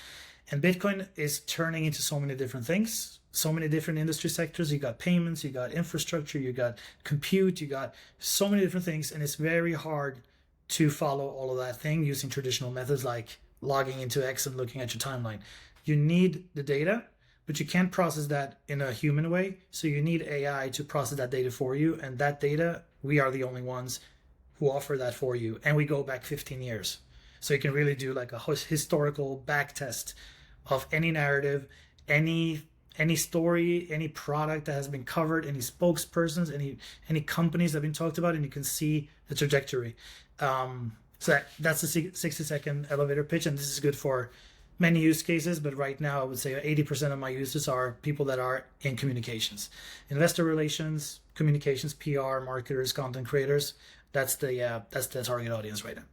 And Bitcoin is turning into so many different things, so many different industry sectors. You got payments, you got infrastructure, you got compute, you got so many different things. And it's very hard to follow all of that thing using traditional methods like logging into X and looking at your timeline. You need the data, but you can't process that in a human way. So you need AI to process that data for you. And that data, we are the only ones who offer that for you. And we go back 15 years. So you can really do like a historical back test of any narrative, any story, any product that has been covered, any spokespersons, any companies that have been talked about, and you can see the trajectory. So that's the 60-second elevator pitch, and this is good for many use cases, but right now I would say 80% of my users are people that are in communications, investor relations, communications, PR, marketers, content creators. That's the target audience right now.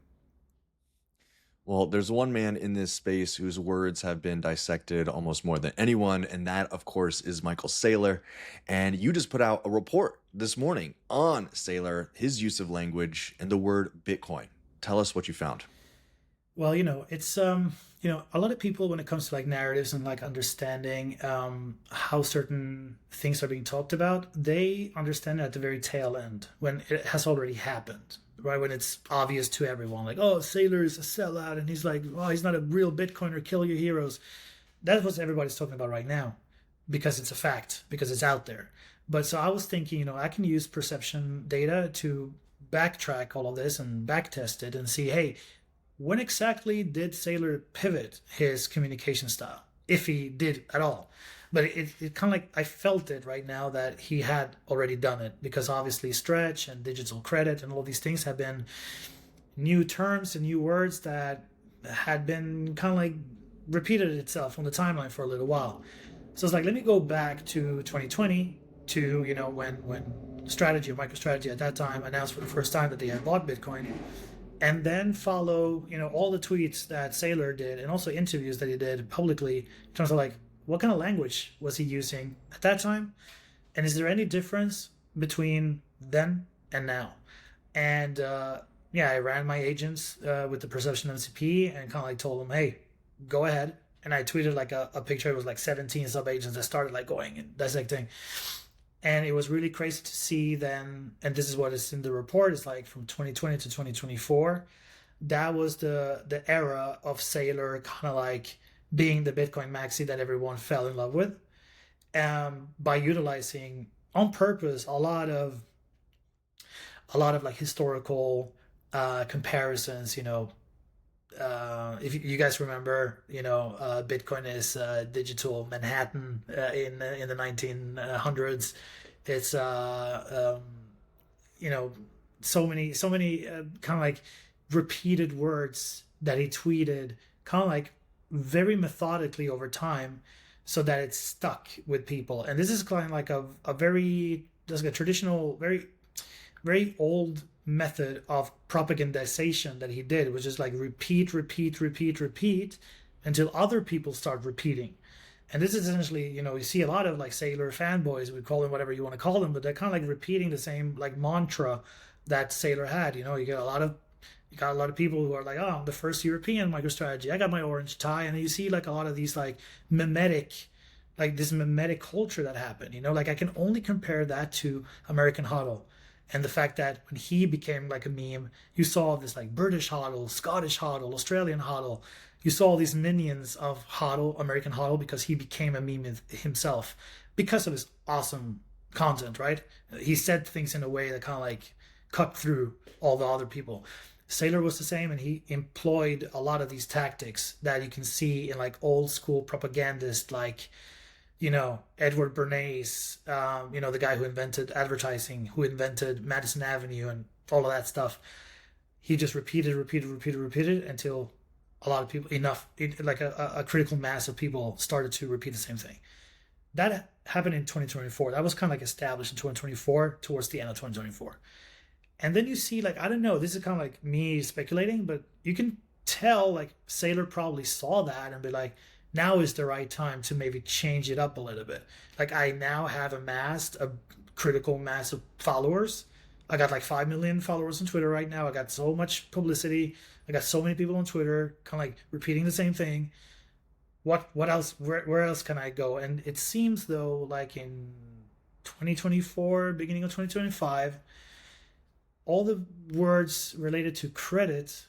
Well, there's one man in this space whose words have been dissected almost more than anyone, and that, of course, is Michael Saylor. And you just put out a report this morning on Saylor, his use of language, and the word Bitcoin. Tell us what you found. Well, it's a lot of people when it comes to like narratives and like understanding how certain things are being talked about, they understand it at the very tail end when it has already happened. Right, when it's obvious to everyone, like, oh, Saylor is a sellout, and he's like, oh, he's not a real Bitcoiner, kill your heroes. That's what everybody's talking about right now, because it's a fact, because it's out there. But so I was thinking, I can use perception data to backtrack all of this and backtest it and see, hey, when exactly did Saylor pivot his communication style, if he did at all? But it kind of like, I felt it right now that he had already done it, because obviously stretch and digital credit and all these things have been new terms and new words that had been kind of like repeated itself on the timeline for a little while. So it's like, let me go back to 2020 to, when Strategy or MicroStrategy at that time announced for the first time that they had bought Bitcoin, and then follow, all the tweets that Saylor did and also interviews that he did publicly in terms of like, what kind of language was he using at that time? And is there any difference between then and now? And I ran my agents with the Perception MCP and kind of like told them, hey, go ahead, and I tweeted like a picture. It was like 17 sub-agents that started like going and dissecting. And it was really crazy to see then, and this is what is in the report, it's like from 2020 to 2024, that was the era of Saylor kind of like being the Bitcoin maxi that everyone fell in love with, by utilizing on purpose a lot of like historical comparisons, if you guys remember, Bitcoin is digital Manhattan in the 1900s. It's so many kind of like repeated words that he tweeted, kind of like very methodically over time, so that it's stuck with people. And this is kind of like a very, just like a traditional, very very old method of propagandization that he did, which is like repeat until other people start repeating. And this is essentially, you see a lot of like Saylor fanboys, we call them whatever you want to call them, but they're kind of like repeating the same like mantra that Saylor had. You got a lot of people who are like, oh, I'm the first European MicroStrategy. I got my orange tie. And you see like a lot of these like this mimetic culture that happened, like I can only compare that to American HODL. And the fact that when he became like a meme, you saw this like British HODL, Scottish HODL, Australian HODL. You saw these minions of HODL, American HODL, because he became a meme himself because of his awesome content, right? He said things in a way that kind of like cut through all the other people. Saylor was the same, and he employed a lot of these tactics that you can see in like old school propagandist, like, Edward Bernays, the guy who invented advertising, who invented Madison Avenue and all of that stuff. He just repeated until a lot of people, like a critical mass of people started to repeat the same thing. That happened in 2024. That was kind of like established in 2024, towards the end of 2024. And then you see, like, I don't know, this is kind of like me speculating, but you can tell, like, Saylor probably saw that and be like, now is the right time to maybe change it up a little bit. Like, I now have amassed a critical mass of followers. I got like 5 million followers on Twitter right now. I got so much publicity. I got so many people on Twitter kind of like repeating the same thing. What else? Where else can I go? And it seems though, like in 2024, beginning of 2025, all the words related to credit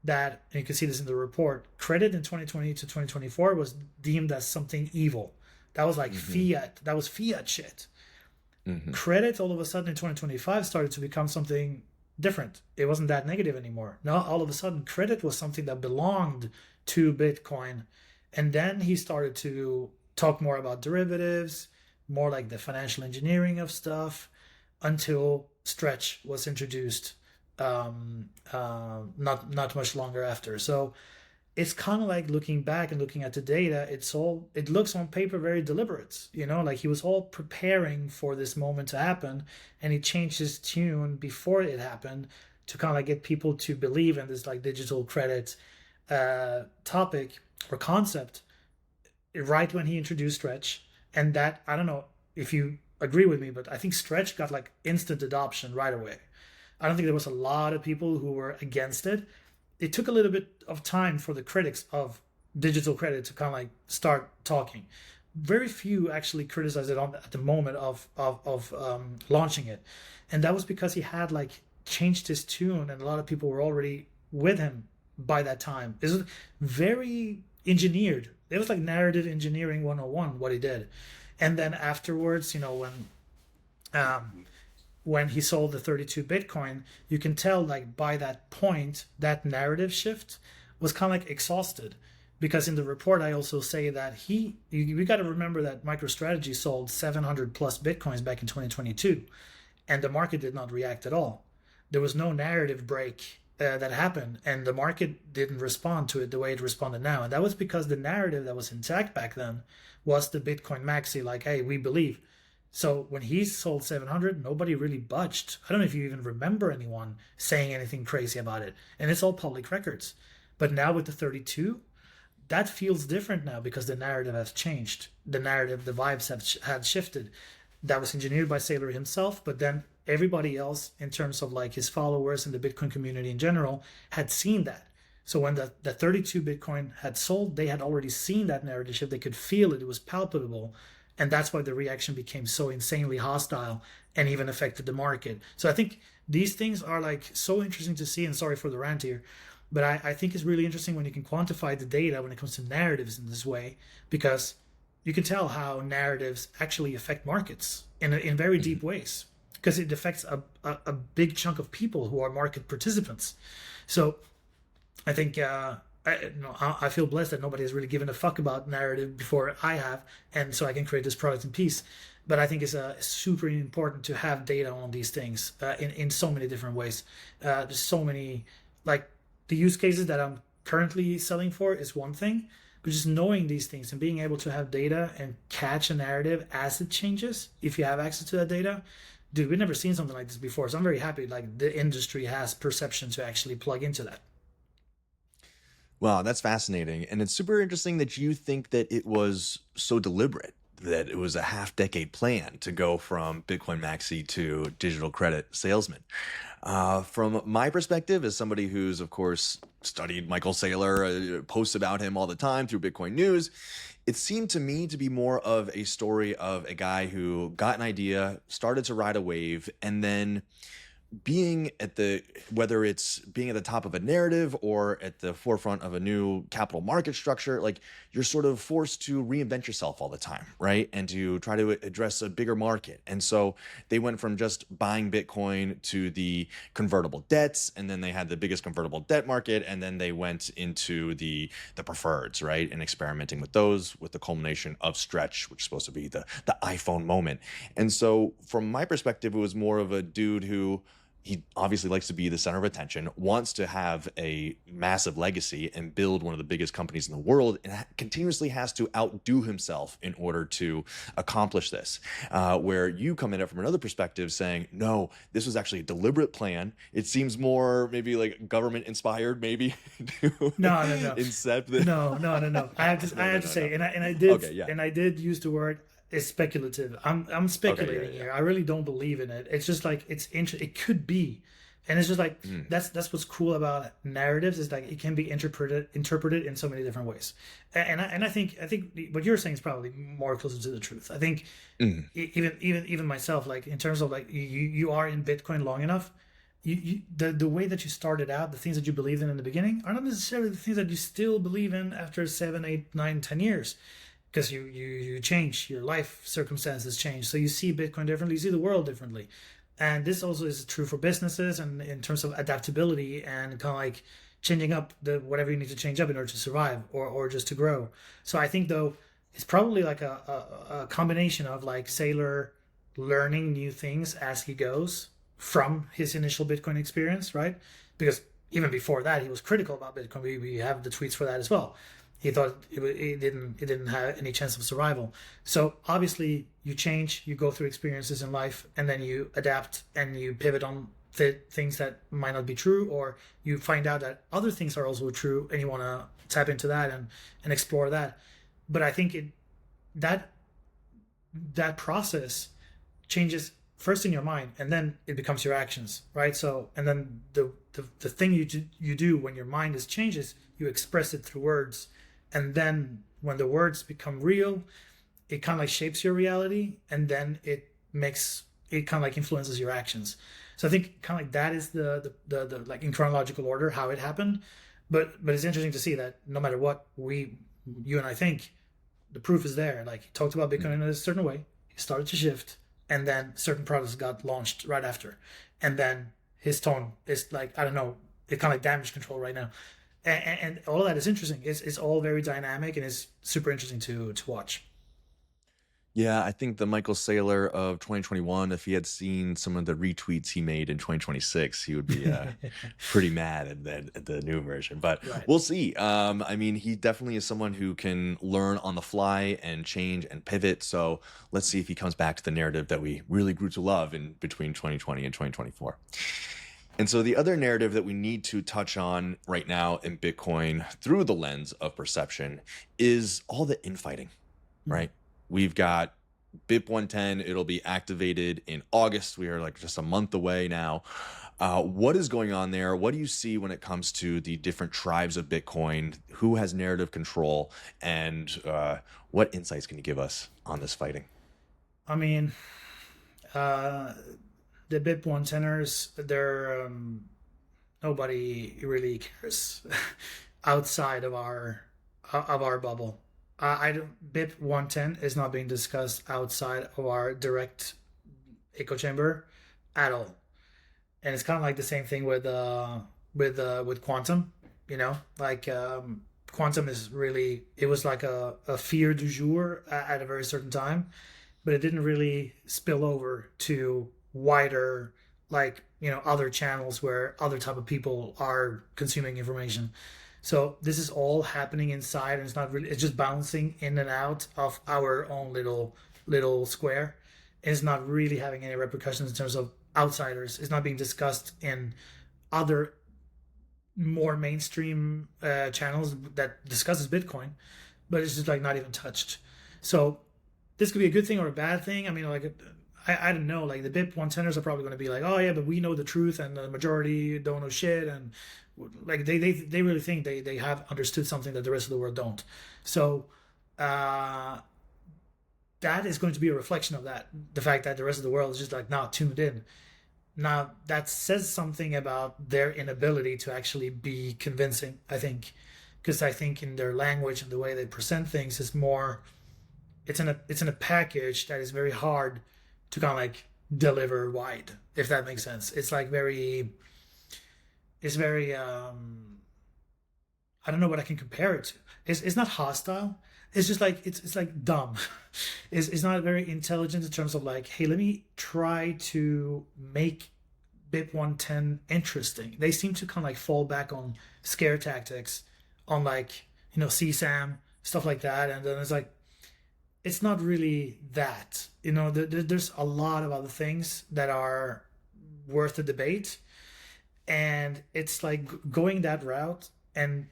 that, and you can see this in the report, credit in 2020 to 2024 was deemed as something evil. That was like fiat. That was fiat shit. Credit all of a sudden in 2025 started to become something different. It wasn't that negative anymore. Now all of a sudden credit was something that belonged to Bitcoin. And then he started to talk more about derivatives, more like the financial engineering of stuff, until Stretch was introduced not much longer after. So it's kind of like looking back and looking at the data, it looks on paper very deliberate, like he was all preparing for this moment to happen, and he changed his tune before it happened to kind of like get people to believe in this like digital credit topic or concept right when he introduced Stretch. And that, I don't know if you agree with me, but I think Stretch got like instant adoption right away. I don't think there was a lot of people who were against it. It took a little bit of time for the critics of digital credit to kind of like start talking. Very few actually criticized it at the moment of launching it, and that was because he had like changed his tune, and a lot of people were already with him by that time. It was very engineered. It was like narrative engineering 101 what he did. And then afterwards, when he sold the 32 Bitcoin, you can tell like by that point, that narrative shift was kind of like exhausted. Because in the report, I also say that we got to remember that MicroStrategy sold 700 plus Bitcoins back in 2022, and the market did not react at all. There was no narrative break that happened, and the market didn't respond to it the way it responded now. And that was because the narrative that was intact back then was the Bitcoin maxi, like, hey, we believe. So when he sold 700, nobody really budged. I don't know if you even remember anyone saying anything crazy about it. And it's all public records. But now with the 32, that feels different now because the narrative has changed. The narrative, the vibes had shifted. That was engineered by Saylor himself, but then everybody else, in terms of like his followers and the Bitcoin community in general, had seen that. So when the 32 Bitcoin had sold, they had already seen that narrative shift. They could feel it. It was palpable. And that's why the reaction became so insanely hostile and even affected the market. So I think these things are like so interesting to see. And sorry for the rant here, but I think it's really interesting when you can quantify the data when it comes to narratives in this way, because you can tell how narratives actually affect markets in very deep ways, because it affects a big chunk of people who are market participants. So I think I feel blessed that nobody has really given a fuck about narrative before I have, and so I can create this product in peace. But I think it's super important to have data on these things in so many different ways. There's so many, like the use cases that I'm currently selling for is one thing, but just knowing these things and being able to have data and catch a narrative as it changes, if you have access to that data, dude, we've never seen something like this before. So I'm very happy like the industry has perception to actually plug into that. Wow, that's fascinating. And it's super interesting that you think that it was so deliberate, that it was a half-decade plan to go from Bitcoin maxi to digital credit salesman. From my perspective, as somebody who's, of course, studied Michael Saylor, posts about him all the time through Bitcoin News, it seemed to me to be more of a story of a guy who got an idea, started to ride a wave, and then being at whether it's being at the top of a narrative or at the forefront of a new capital market structure, like you're sort of forced to reinvent yourself all the time, right? And to try to address a bigger market. And so they went from just buying Bitcoin to the convertible debts, and then they had the biggest convertible debt market, and then they went into the preferreds, right? And experimenting with those, with the culmination of Stretch, which is supposed to be the iPhone moment. And so from my perspective, it was more of a dude who, he obviously likes to be the center of attention, wants to have a massive legacy and build one of the biggest companies in the world, and continuously has to outdo himself in order to accomplish this. Where you come in it from another perspective saying, no, this was actually a deliberate plan. It seems more maybe like government inspired, maybe. No. Incept the- No. I have to say, and I did, okay, yeah. And I did use the word, it's speculative. I'm speculating here. I really don't believe in it. It's just like it could be, and it's just like that's what's cool about narratives, is like it can be interpreted in so many different ways. And I think what you're saying is probably more closer to the truth. I think even myself, like in terms of like you are in Bitcoin long enough, the way that you started out, the things that you believed in the beginning, are not necessarily the things that you still believe in after 7, 8, 9, 10 years. Because you change, your life circumstances change. So you see Bitcoin differently, you see the world differently. And this also is true for businesses and in terms of adaptability and kind of like changing up whatever you need to change up in order to survive or just to grow. So I think though, it's probably like a combination of like Saylor learning new things as he goes from his initial Bitcoin experience, right? Because even before that, he was critical about Bitcoin. We have the tweets for that as well. He thought it didn't have any chance of survival. So obviously you change, you go through experiences in life, and then you adapt and you pivot on things that might not be true, or you find out that other things are also true and you want to tap into that and explore that. But I think that process changes first in your mind, and then it becomes your actions, right? So, and then the thing you do when your mind changes, you express it through words. And then when the words become real, it kind of like shapes your reality, and then it kind of like influences your actions. So I think kind of like that is the like in chronological order how it happened. But it's interesting to see that no matter what you and I think, the proof is there. Like he talked about Bitcoin in a certain way, he started to shift, and then certain products got launched right after. And then his tone is like, I don't know, it's kind of like damage control right now. And all of that is interesting. It's all very dynamic, and it's super interesting to watch. Yeah, I think the Michael Saylor of 2021, if he had seen some of the retweets he made in 2026, he would be pretty mad at the new version. But right. We'll see. I mean, he definitely is someone who can learn on the fly and change and pivot. So let's see if he comes back to the narrative that we really grew to love in between 2020 and 2024. And so the other narrative that we need to touch on right now in Bitcoin through the lens of perception is all the infighting, right? We've got BIP 110. It'll be activated in August. We are like just a month away now. What is going on there? What do you see when it comes to the different tribes of Bitcoin? Who has narrative control? And what insights can you give us on this fighting? I mean, the BIP 110ers, they're nobody really cares outside of our bubble. I don't, BIP 110 is not being discussed outside of our direct echo chamber at all. And it's kind of like the same thing with quantum, like quantum is really, it was like a fear du jour at a very certain time, but it didn't really spill over to wider, like, other channels where other type of people are consuming information. So this is all happening inside, and it's just bouncing in and out of our own little square. It's not really having any repercussions in terms of outsiders. It's not being discussed in other more mainstream channels that discusses Bitcoin, but it's just like not even touched. So this could be a good thing or a bad thing. I mean, like, I don't know. Like, the BIP 110ers are probably going to be like, oh yeah, but we know the truth, and the majority don't know shit, and like they really think they have understood something that the rest of the world don't. So that is going to be a reflection of that. The fact that the rest of the world is just like not tuned in. Now, that says something about their inability to actually be convincing, I think. Because I think in their language and the way they present things is more, it's in a package that is very hard to kind of like deliver wide, if that makes sense. It's like it's very, I don't know what I can compare it to. It's not hostile. It's just like it's like dumb. It's not very intelligent in terms of like, hey, let me try to make BIP 110 interesting. They seem to kind of like fall back on scare tactics, on like, CSAM, stuff like that, and then it's like, it's not really that. There's a lot of other things that are worth the debate, and it's like going that route, and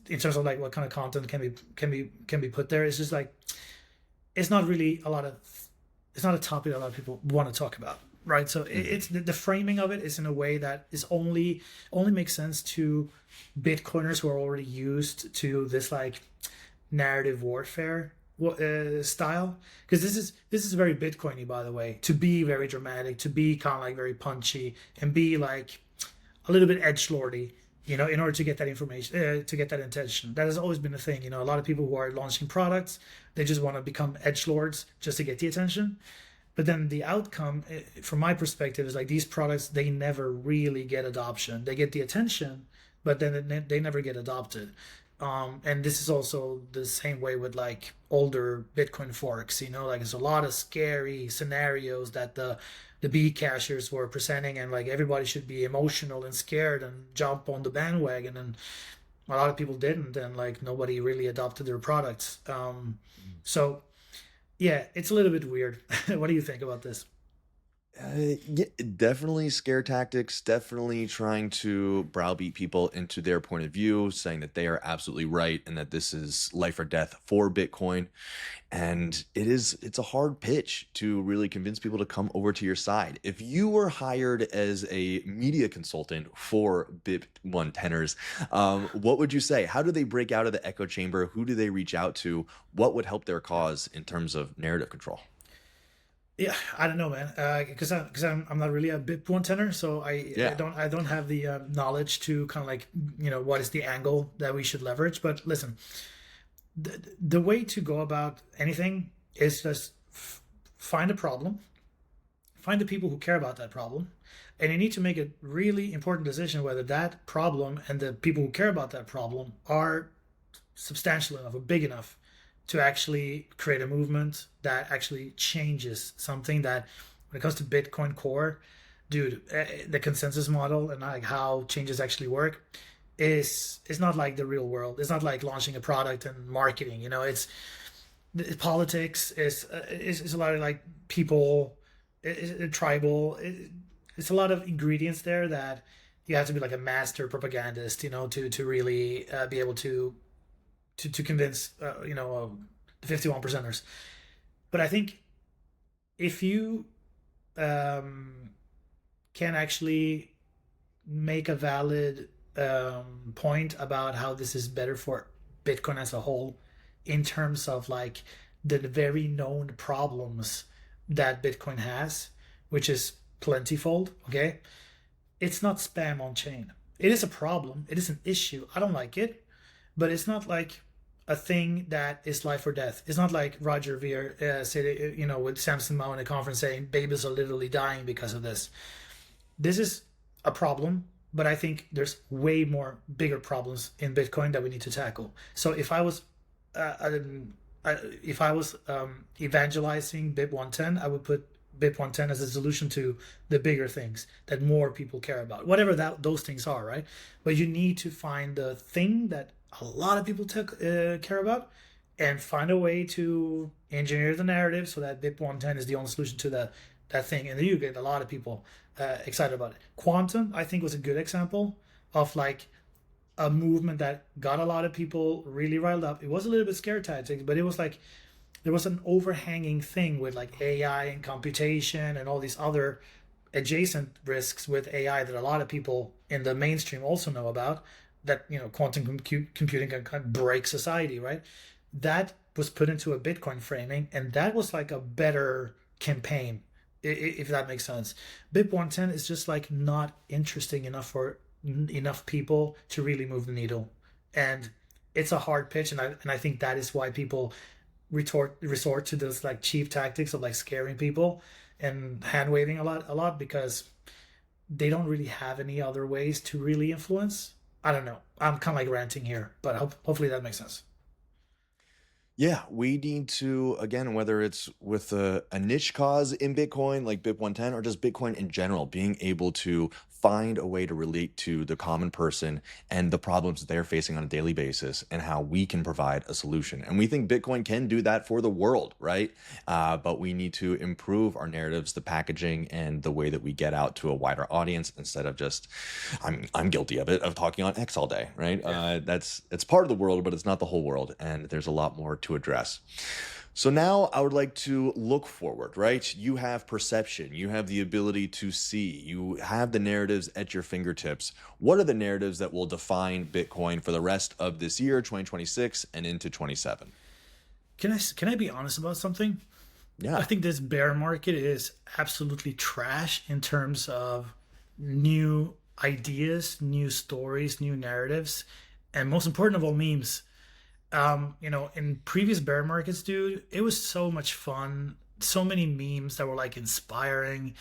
in terms of like what kind of content can be put there, it's just like, it's not really it's not a topic that a lot of people want to talk about, right? So it's the framing of it is in a way that is only makes sense to Bitcoiners who are already used to this like narrative warfare style, because this is very Bitcoiny, by the way, to be very dramatic, to be kind of like very punchy, and be like a little bit edgelordy, in order to get that information, to get that attention. That has always been a thing. A lot of people who are launching products, they just want to become edgelords just to get the attention. But then the outcome, from my perspective, is like these products, they never really get adoption. They get the attention, but then they never get adopted. And this is also the same way with like older Bitcoin forks, like there's a lot of scary scenarios that the B cashers were presenting, and like everybody should be emotional and scared and jump on the bandwagon, and a lot of people didn't, and like nobody really adopted their products. So yeah, it's a little bit weird. What do you think about this? Yeah, definitely scare tactics, definitely trying to browbeat people into their point of view, saying that they are absolutely right and that this is life or death for Bitcoin. And it's a hard pitch to really convince people to come over to your side. If you were hired as a media consultant for BIP 110ers, what would you say? How do they break out of the echo chamber? Who do they reach out to? What would help their cause in terms of narrative control? Yeah, I don't know, man. I'm not really a BIP 110er, so Yeah. I don't have the knowledge to kind of like, what is the angle that we should leverage. But listen, the way to go about anything is just find a problem, find the people who care about that problem, and you need to make a really important decision whether that problem and the people who care about that problem are substantial enough or big enough to actually create a movement that actually changes something. That when it comes to Bitcoin Core, dude, the consensus model and like how changes actually work is not like the real world. It's not like launching a product and marketing. Politics is a lot of like people, tribal. It's a lot of ingredients there that you have to be like a master propagandist, to really be able to convince the 51 percenters. But I think if you can actually make a valid point about how this is better for Bitcoin as a whole in terms of like the very known problems that Bitcoin has, which is plentyfold. Okay, it's not spam on chain. It is a problem. It is an issue. I don't like it, but it's not like a thing that is life or death. It's not like Roger Ver said, with Samson Mao in a conference saying babies are literally dying because of this. This is a problem, but I think there's way more bigger problems in Bitcoin that we need to tackle. So if I was evangelizing BIP 110, I would put BIP 110 as a solution to the bigger things that more people care about, whatever those things are, right? But you need to find the thing that a lot of people care about and find a way to engineer the narrative so that BIP 110 is the only solution to that thing. And then you get a lot of people excited about it. Quantum, I think, was a good example of like a movement that got a lot of people really riled up. It was a little bit scare tactics, but it was like there was an overhanging thing with like AI and computation and all these other adjacent risks with AI that a lot of people in the mainstream also know about, that quantum computing can kind of break society, right? That was put into a Bitcoin framing, and that was like a better campaign, if that makes sense. BIP 110 is just like not interesting enough for enough people to really move the needle, and it's a hard pitch, and I think that is why people resort to those like cheap tactics of like scaring people and hand waving a lot because they don't really have any other ways to really influence. I don't know. I'm kind of like ranting here, but hopefully that makes sense. Yeah, we need to, again, whether it's with a niche cause in Bitcoin like BIP 110 or just Bitcoin in general, being able to find a way to relate to the common person and the problems they're facing on a daily basis and how we can provide a solution. And we think Bitcoin can do that for the world, right? But we need to improve our narratives, the packaging, and the way that we get out to a wider audience instead of just, I'm guilty of it, of talking on X all day, right? Yeah. It's part of the world, but it's not the whole world. And there's a lot more to address. So now I would like to look forward, right? You have perception, you have the ability to see, you have the narratives at your fingertips. What are the narratives that will define Bitcoin for the rest of this year, 2026, and into 27? Can I be honest about something? Yeah. I think this bear market is absolutely trash in terms of new ideas, new stories, new narratives, and most important of all, memes. In previous bear markets, dude, it was so much fun. So many memes that were like inspiring.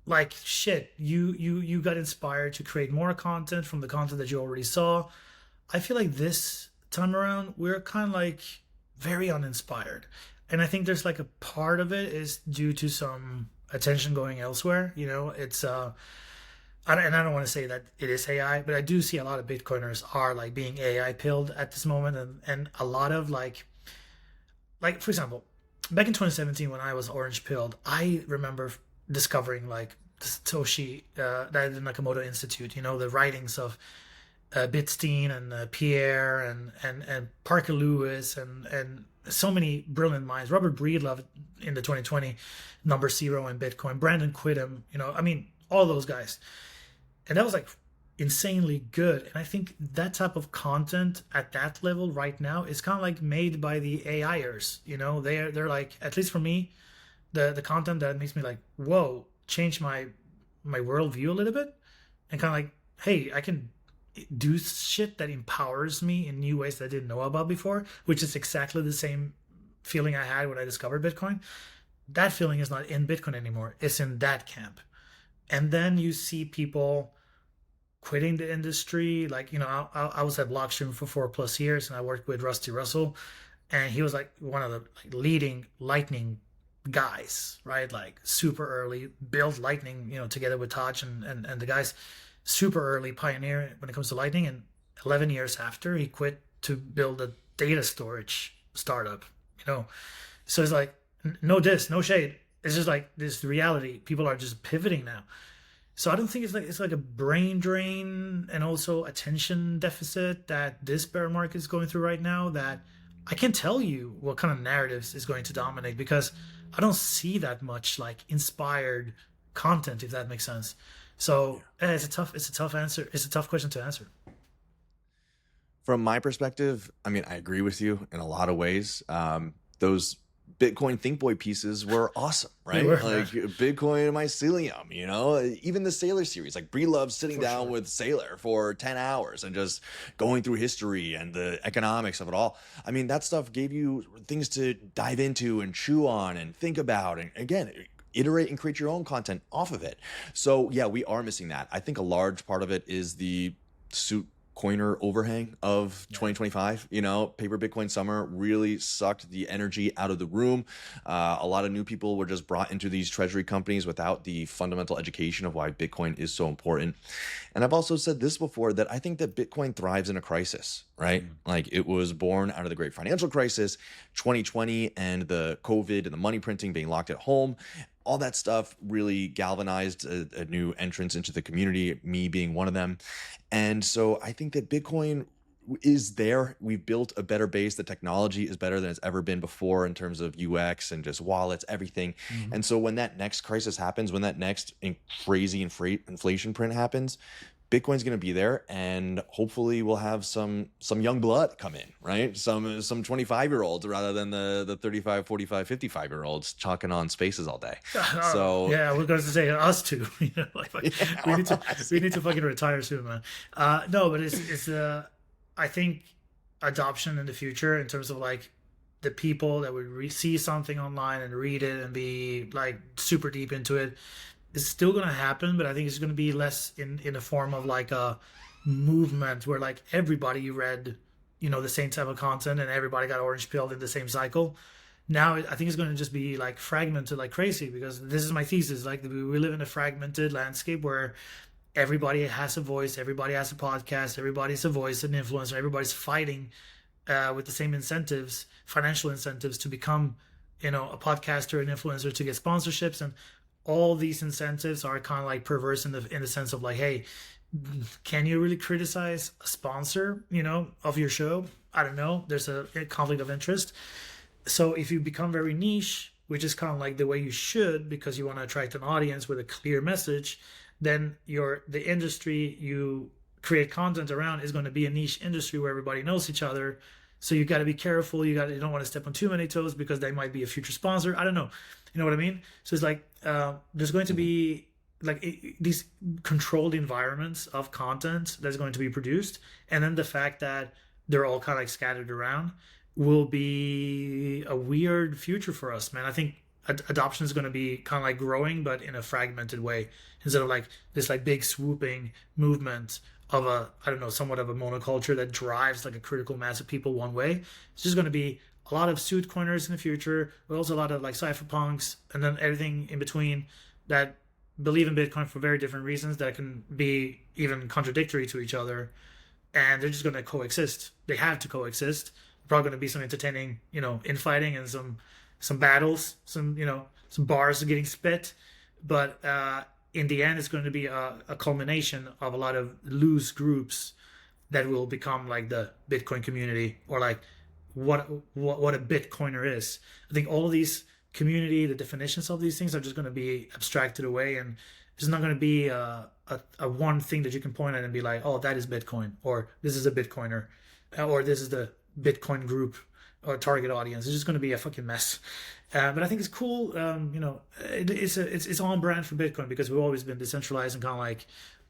Like shit, you got inspired to create more content from the content that you already saw. I feel like this time around we're kind of like very uninspired, and I think there's like a part of it is due to some attention going elsewhere. It's I don't want to say that it is AI, but I do see a lot of Bitcoiners are like being AI pilled at this moment, and a lot of like for example, back in 2017 when I was orange pilled, I remember discovering like Satoshi, the Nakamoto Institute, the writings of Bitstein and Pierre and Parker Lewis and so many brilliant minds. Robert Breedlove in the 2020 number zero in Bitcoin, Brandon Quittem, all those guys. And that was like insanely good. And I think that type of content at that level right now is kind of like made by the AIers. They're like, at least for me, the content that makes me like, whoa, change my worldview a little bit, and kind of like, hey, I can do shit that empowers me in new ways that I didn't know about before, which is exactly the same feeling I had when I discovered Bitcoin. That feeling is not in Bitcoin anymore. It's in that camp. And then you see people quitting the industry. Like, I was at Blockstream for 4+ years, and I worked with Rusty Russell, and he was like one of the leading Lightning guys, right? Like super early, built Lightning, together with Taj and the guys, super early pioneer when it comes to Lightning. And 11 years after, he quit to build a data storage startup, So it's like, no diss, no shade. It's just like this reality. People are just pivoting now. So I don't think it's like a brain drain and also attention deficit that this bear market is going through right now, that I can't tell you what kind of narratives is going to dominate, because I don't see that much like inspired content, if that makes sense. So it's a tough answer. It's a tough question to answer. From my perspective, I mean, I agree with you in a lot of ways. Those Bitcoin Think Boy pieces were awesome, right? Were, like Bitcoin mycelium, you know, even the Saylor series, like Brie loves sitting down with Saylor for 10 hours and just going through history and the economics of it all. I mean, that stuff gave you things to dive into and chew on and think about. And again, iterate and create your own content off of it. So yeah, we are missing that. I think a large part of it is the suit coiner overhang of 2025. You know, paper Bitcoin summer really sucked the energy out of the room. A lot of new people were just brought into these treasury companies without the fundamental education of why Bitcoin is so important. And I've also said this before, that I think that Bitcoin thrives in a crisis, right? Like it was born out of the great financial crisis, 2020, and the COVID and the money printing, being locked at home. All that stuff really galvanized a new entrance into the community, me being one of them. And so I think that Bitcoin is there. We've built a better base. The technology is better than it's ever been before in terms of UX and just wallets, everything. And so when that next crisis happens, when that next crazy inflation print happens, Bitcoin's going to be there, and hopefully we'll have some young blood come in, right? Some 25-year-olds rather than the 35, 45, 55-year-olds chalking on spaces all day. So yeah, we're going to say us too. You know, we need to fucking retire soon, man. No, but it's I think adoption in the future in terms of like the people that would see something online and read it and be like super deep into it. It's still going to happen, but I think it's going to be less in the form of like a movement where like everybody read, you know, the same type of content and everybody got orange pilled in the same cycle. Now I think it's going to just be like fragmented like crazy, because this is my thesis. Like we live in a fragmented landscape where everybody has a voice, everybody has a podcast, everybody's a voice, an influencer, everybody's fighting with the same incentives, financial incentives to become, you know, a podcaster, an influencer, to get sponsorships. And all these incentives are kind of like perverse in the sense of like, hey, can you really criticize a sponsor, you know, of your show? I don't know. There's a conflict of interest. So if you become very niche, which is kind of like the way you should, because you want to attract an audience with a clear message, then the industry you create content around is going to be a niche industry where everybody knows each other. So you got to be careful. You don't want to step on too many toes because they might be a future sponsor. I don't know. You know what I mean? So it's like there's going to be like these controlled environments of content that's going to be produced, and then the fact that they're all kind of like scattered around will be a weird future for us, man. I think adoption is going to be kind of like growing, but in a fragmented way, instead of like this like big swooping movement of somewhat of a monoculture that drives like a critical mass of people one way. It's just going to be a lot of suit coiners in the future, but also a lot of like cypherpunks, and then everything in between that believe in Bitcoin for very different reasons that can be even contradictory to each other. And they're just going to coexist. They have to coexist. Probably going to be some entertaining, you know, infighting and some battles, some bars getting spit. But in the end, it's going to be a culmination of a lot of loose groups that will become like the Bitcoin community, or like what a Bitcoiner is. I think all of these community, the definitions of these things are just going to be abstracted away, and there's not going to be a one thing that you can point at and be like, oh, that is Bitcoin, or this is a Bitcoiner, or this is the Bitcoin group or target audience. It's just going to be a fucking mess. But I think it's cool. You know, it's on brand for Bitcoin, because we've always been decentralized and kind of like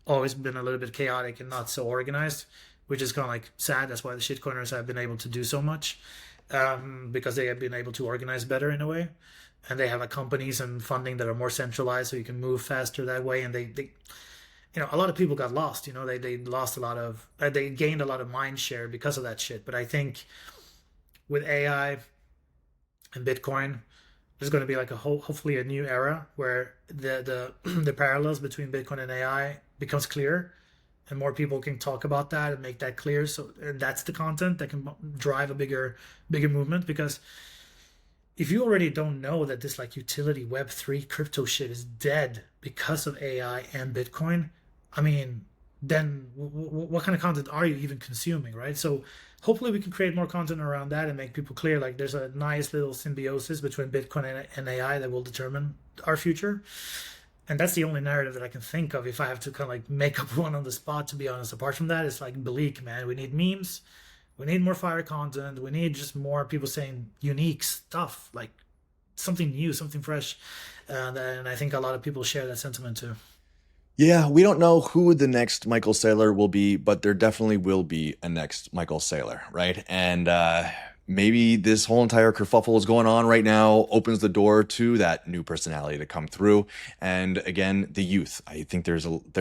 always been a little bit chaotic and not so organized, which is kind of like sad. That's why the shitcoiners have been able to do so much, because they have been able to organize better in a way, and they have like companies and funding that are more centralized, so you can move faster that way. And they you know, a lot of people got lost. You know, they lost a lot of they gained a lot of mind share because of that shit. But I think with AI and Bitcoin, there's going to be like hopefully a new era where the parallels between Bitcoin and AI becomes clear, and more people can talk about that and make that clear. So, and that's the content that can drive a bigger movement. Because if you already don't know that this like utility Web3 crypto shit is dead because of AI and Bitcoin, I mean, then what kind of content are you even consuming, right? So hopefully we can create more content around that and make people clear, like there's a nice little symbiosis between Bitcoin and AI that will determine our future. And that's the only narrative that I can think of if I have to kind of like make up one on the spot, to be honest. Apart from that, it's like bleak, man. We need memes. We need more fire content. We need just more people saying unique stuff, like something new, something fresh. And I think a lot of people share that sentiment too. Yeah, we don't know who the next Michael Saylor will be, but there definitely will be a next Michael Saylor, right? And maybe this whole entire kerfuffle is going on right now opens the door to that new personality to come through. And again, the youth. I think there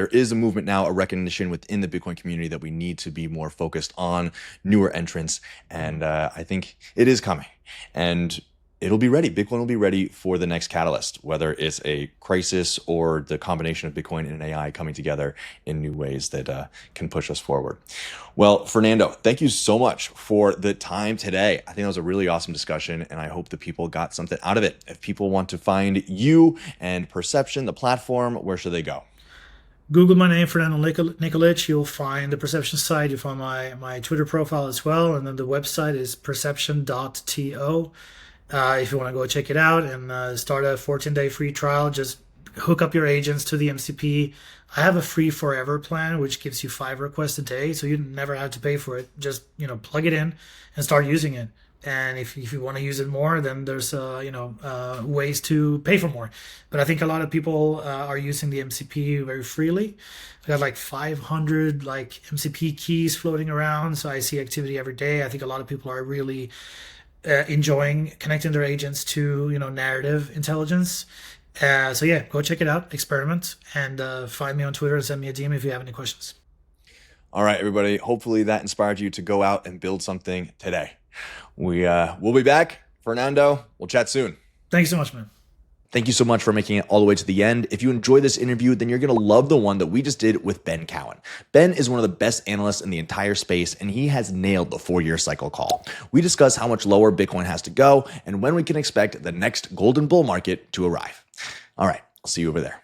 is a movement now, a recognition within the Bitcoin community that we need to be more focused on newer entrants, and I think it is coming. And it'll be ready. Bitcoin will be ready for the next catalyst, whether it's a crisis or the combination of Bitcoin and AI coming together in new ways that can push us forward. Well, Fernando, thank you so much for the time today. I think that was a really awesome discussion, and I hope that people got something out of it. If people want to find you and Perception, the platform, where should they go? Google my name, Fernando Nikolic. You'll find the Perception site. You'll find my Twitter profile as well. And then the website is perception.to. If you want to go check it out and start a 14-day free trial, just hook up your agents to the MCP. I have a free forever plan, which gives you 5 requests a day, so you never have to pay for it. Just plug it in and start using it. And if you want to use it more, then there's ways to pay for more. But I think a lot of people are using the MCP very freely. I got like 500 like MCP keys floating around, so I see activity every day. I think a lot of people are really enjoying connecting their agents to narrative intelligence. So yeah, go check it out, experiment, and find me on Twitter and send me a DM if you have any questions. All right, everybody. Hopefully that inspired you to go out and build something today. We'll be back. Fernando, we'll chat soon. Thanks so much, man. Thank you so much for making it all the way to the end. If you enjoyed this interview, then you're going to love the one that we just did with Ben Cowan. Ben is one of the best analysts in the entire space, and he has nailed the 4-year cycle call. We discuss how much lower Bitcoin has to go and when we can expect the next golden bull market to arrive. All right, I'll see you over there.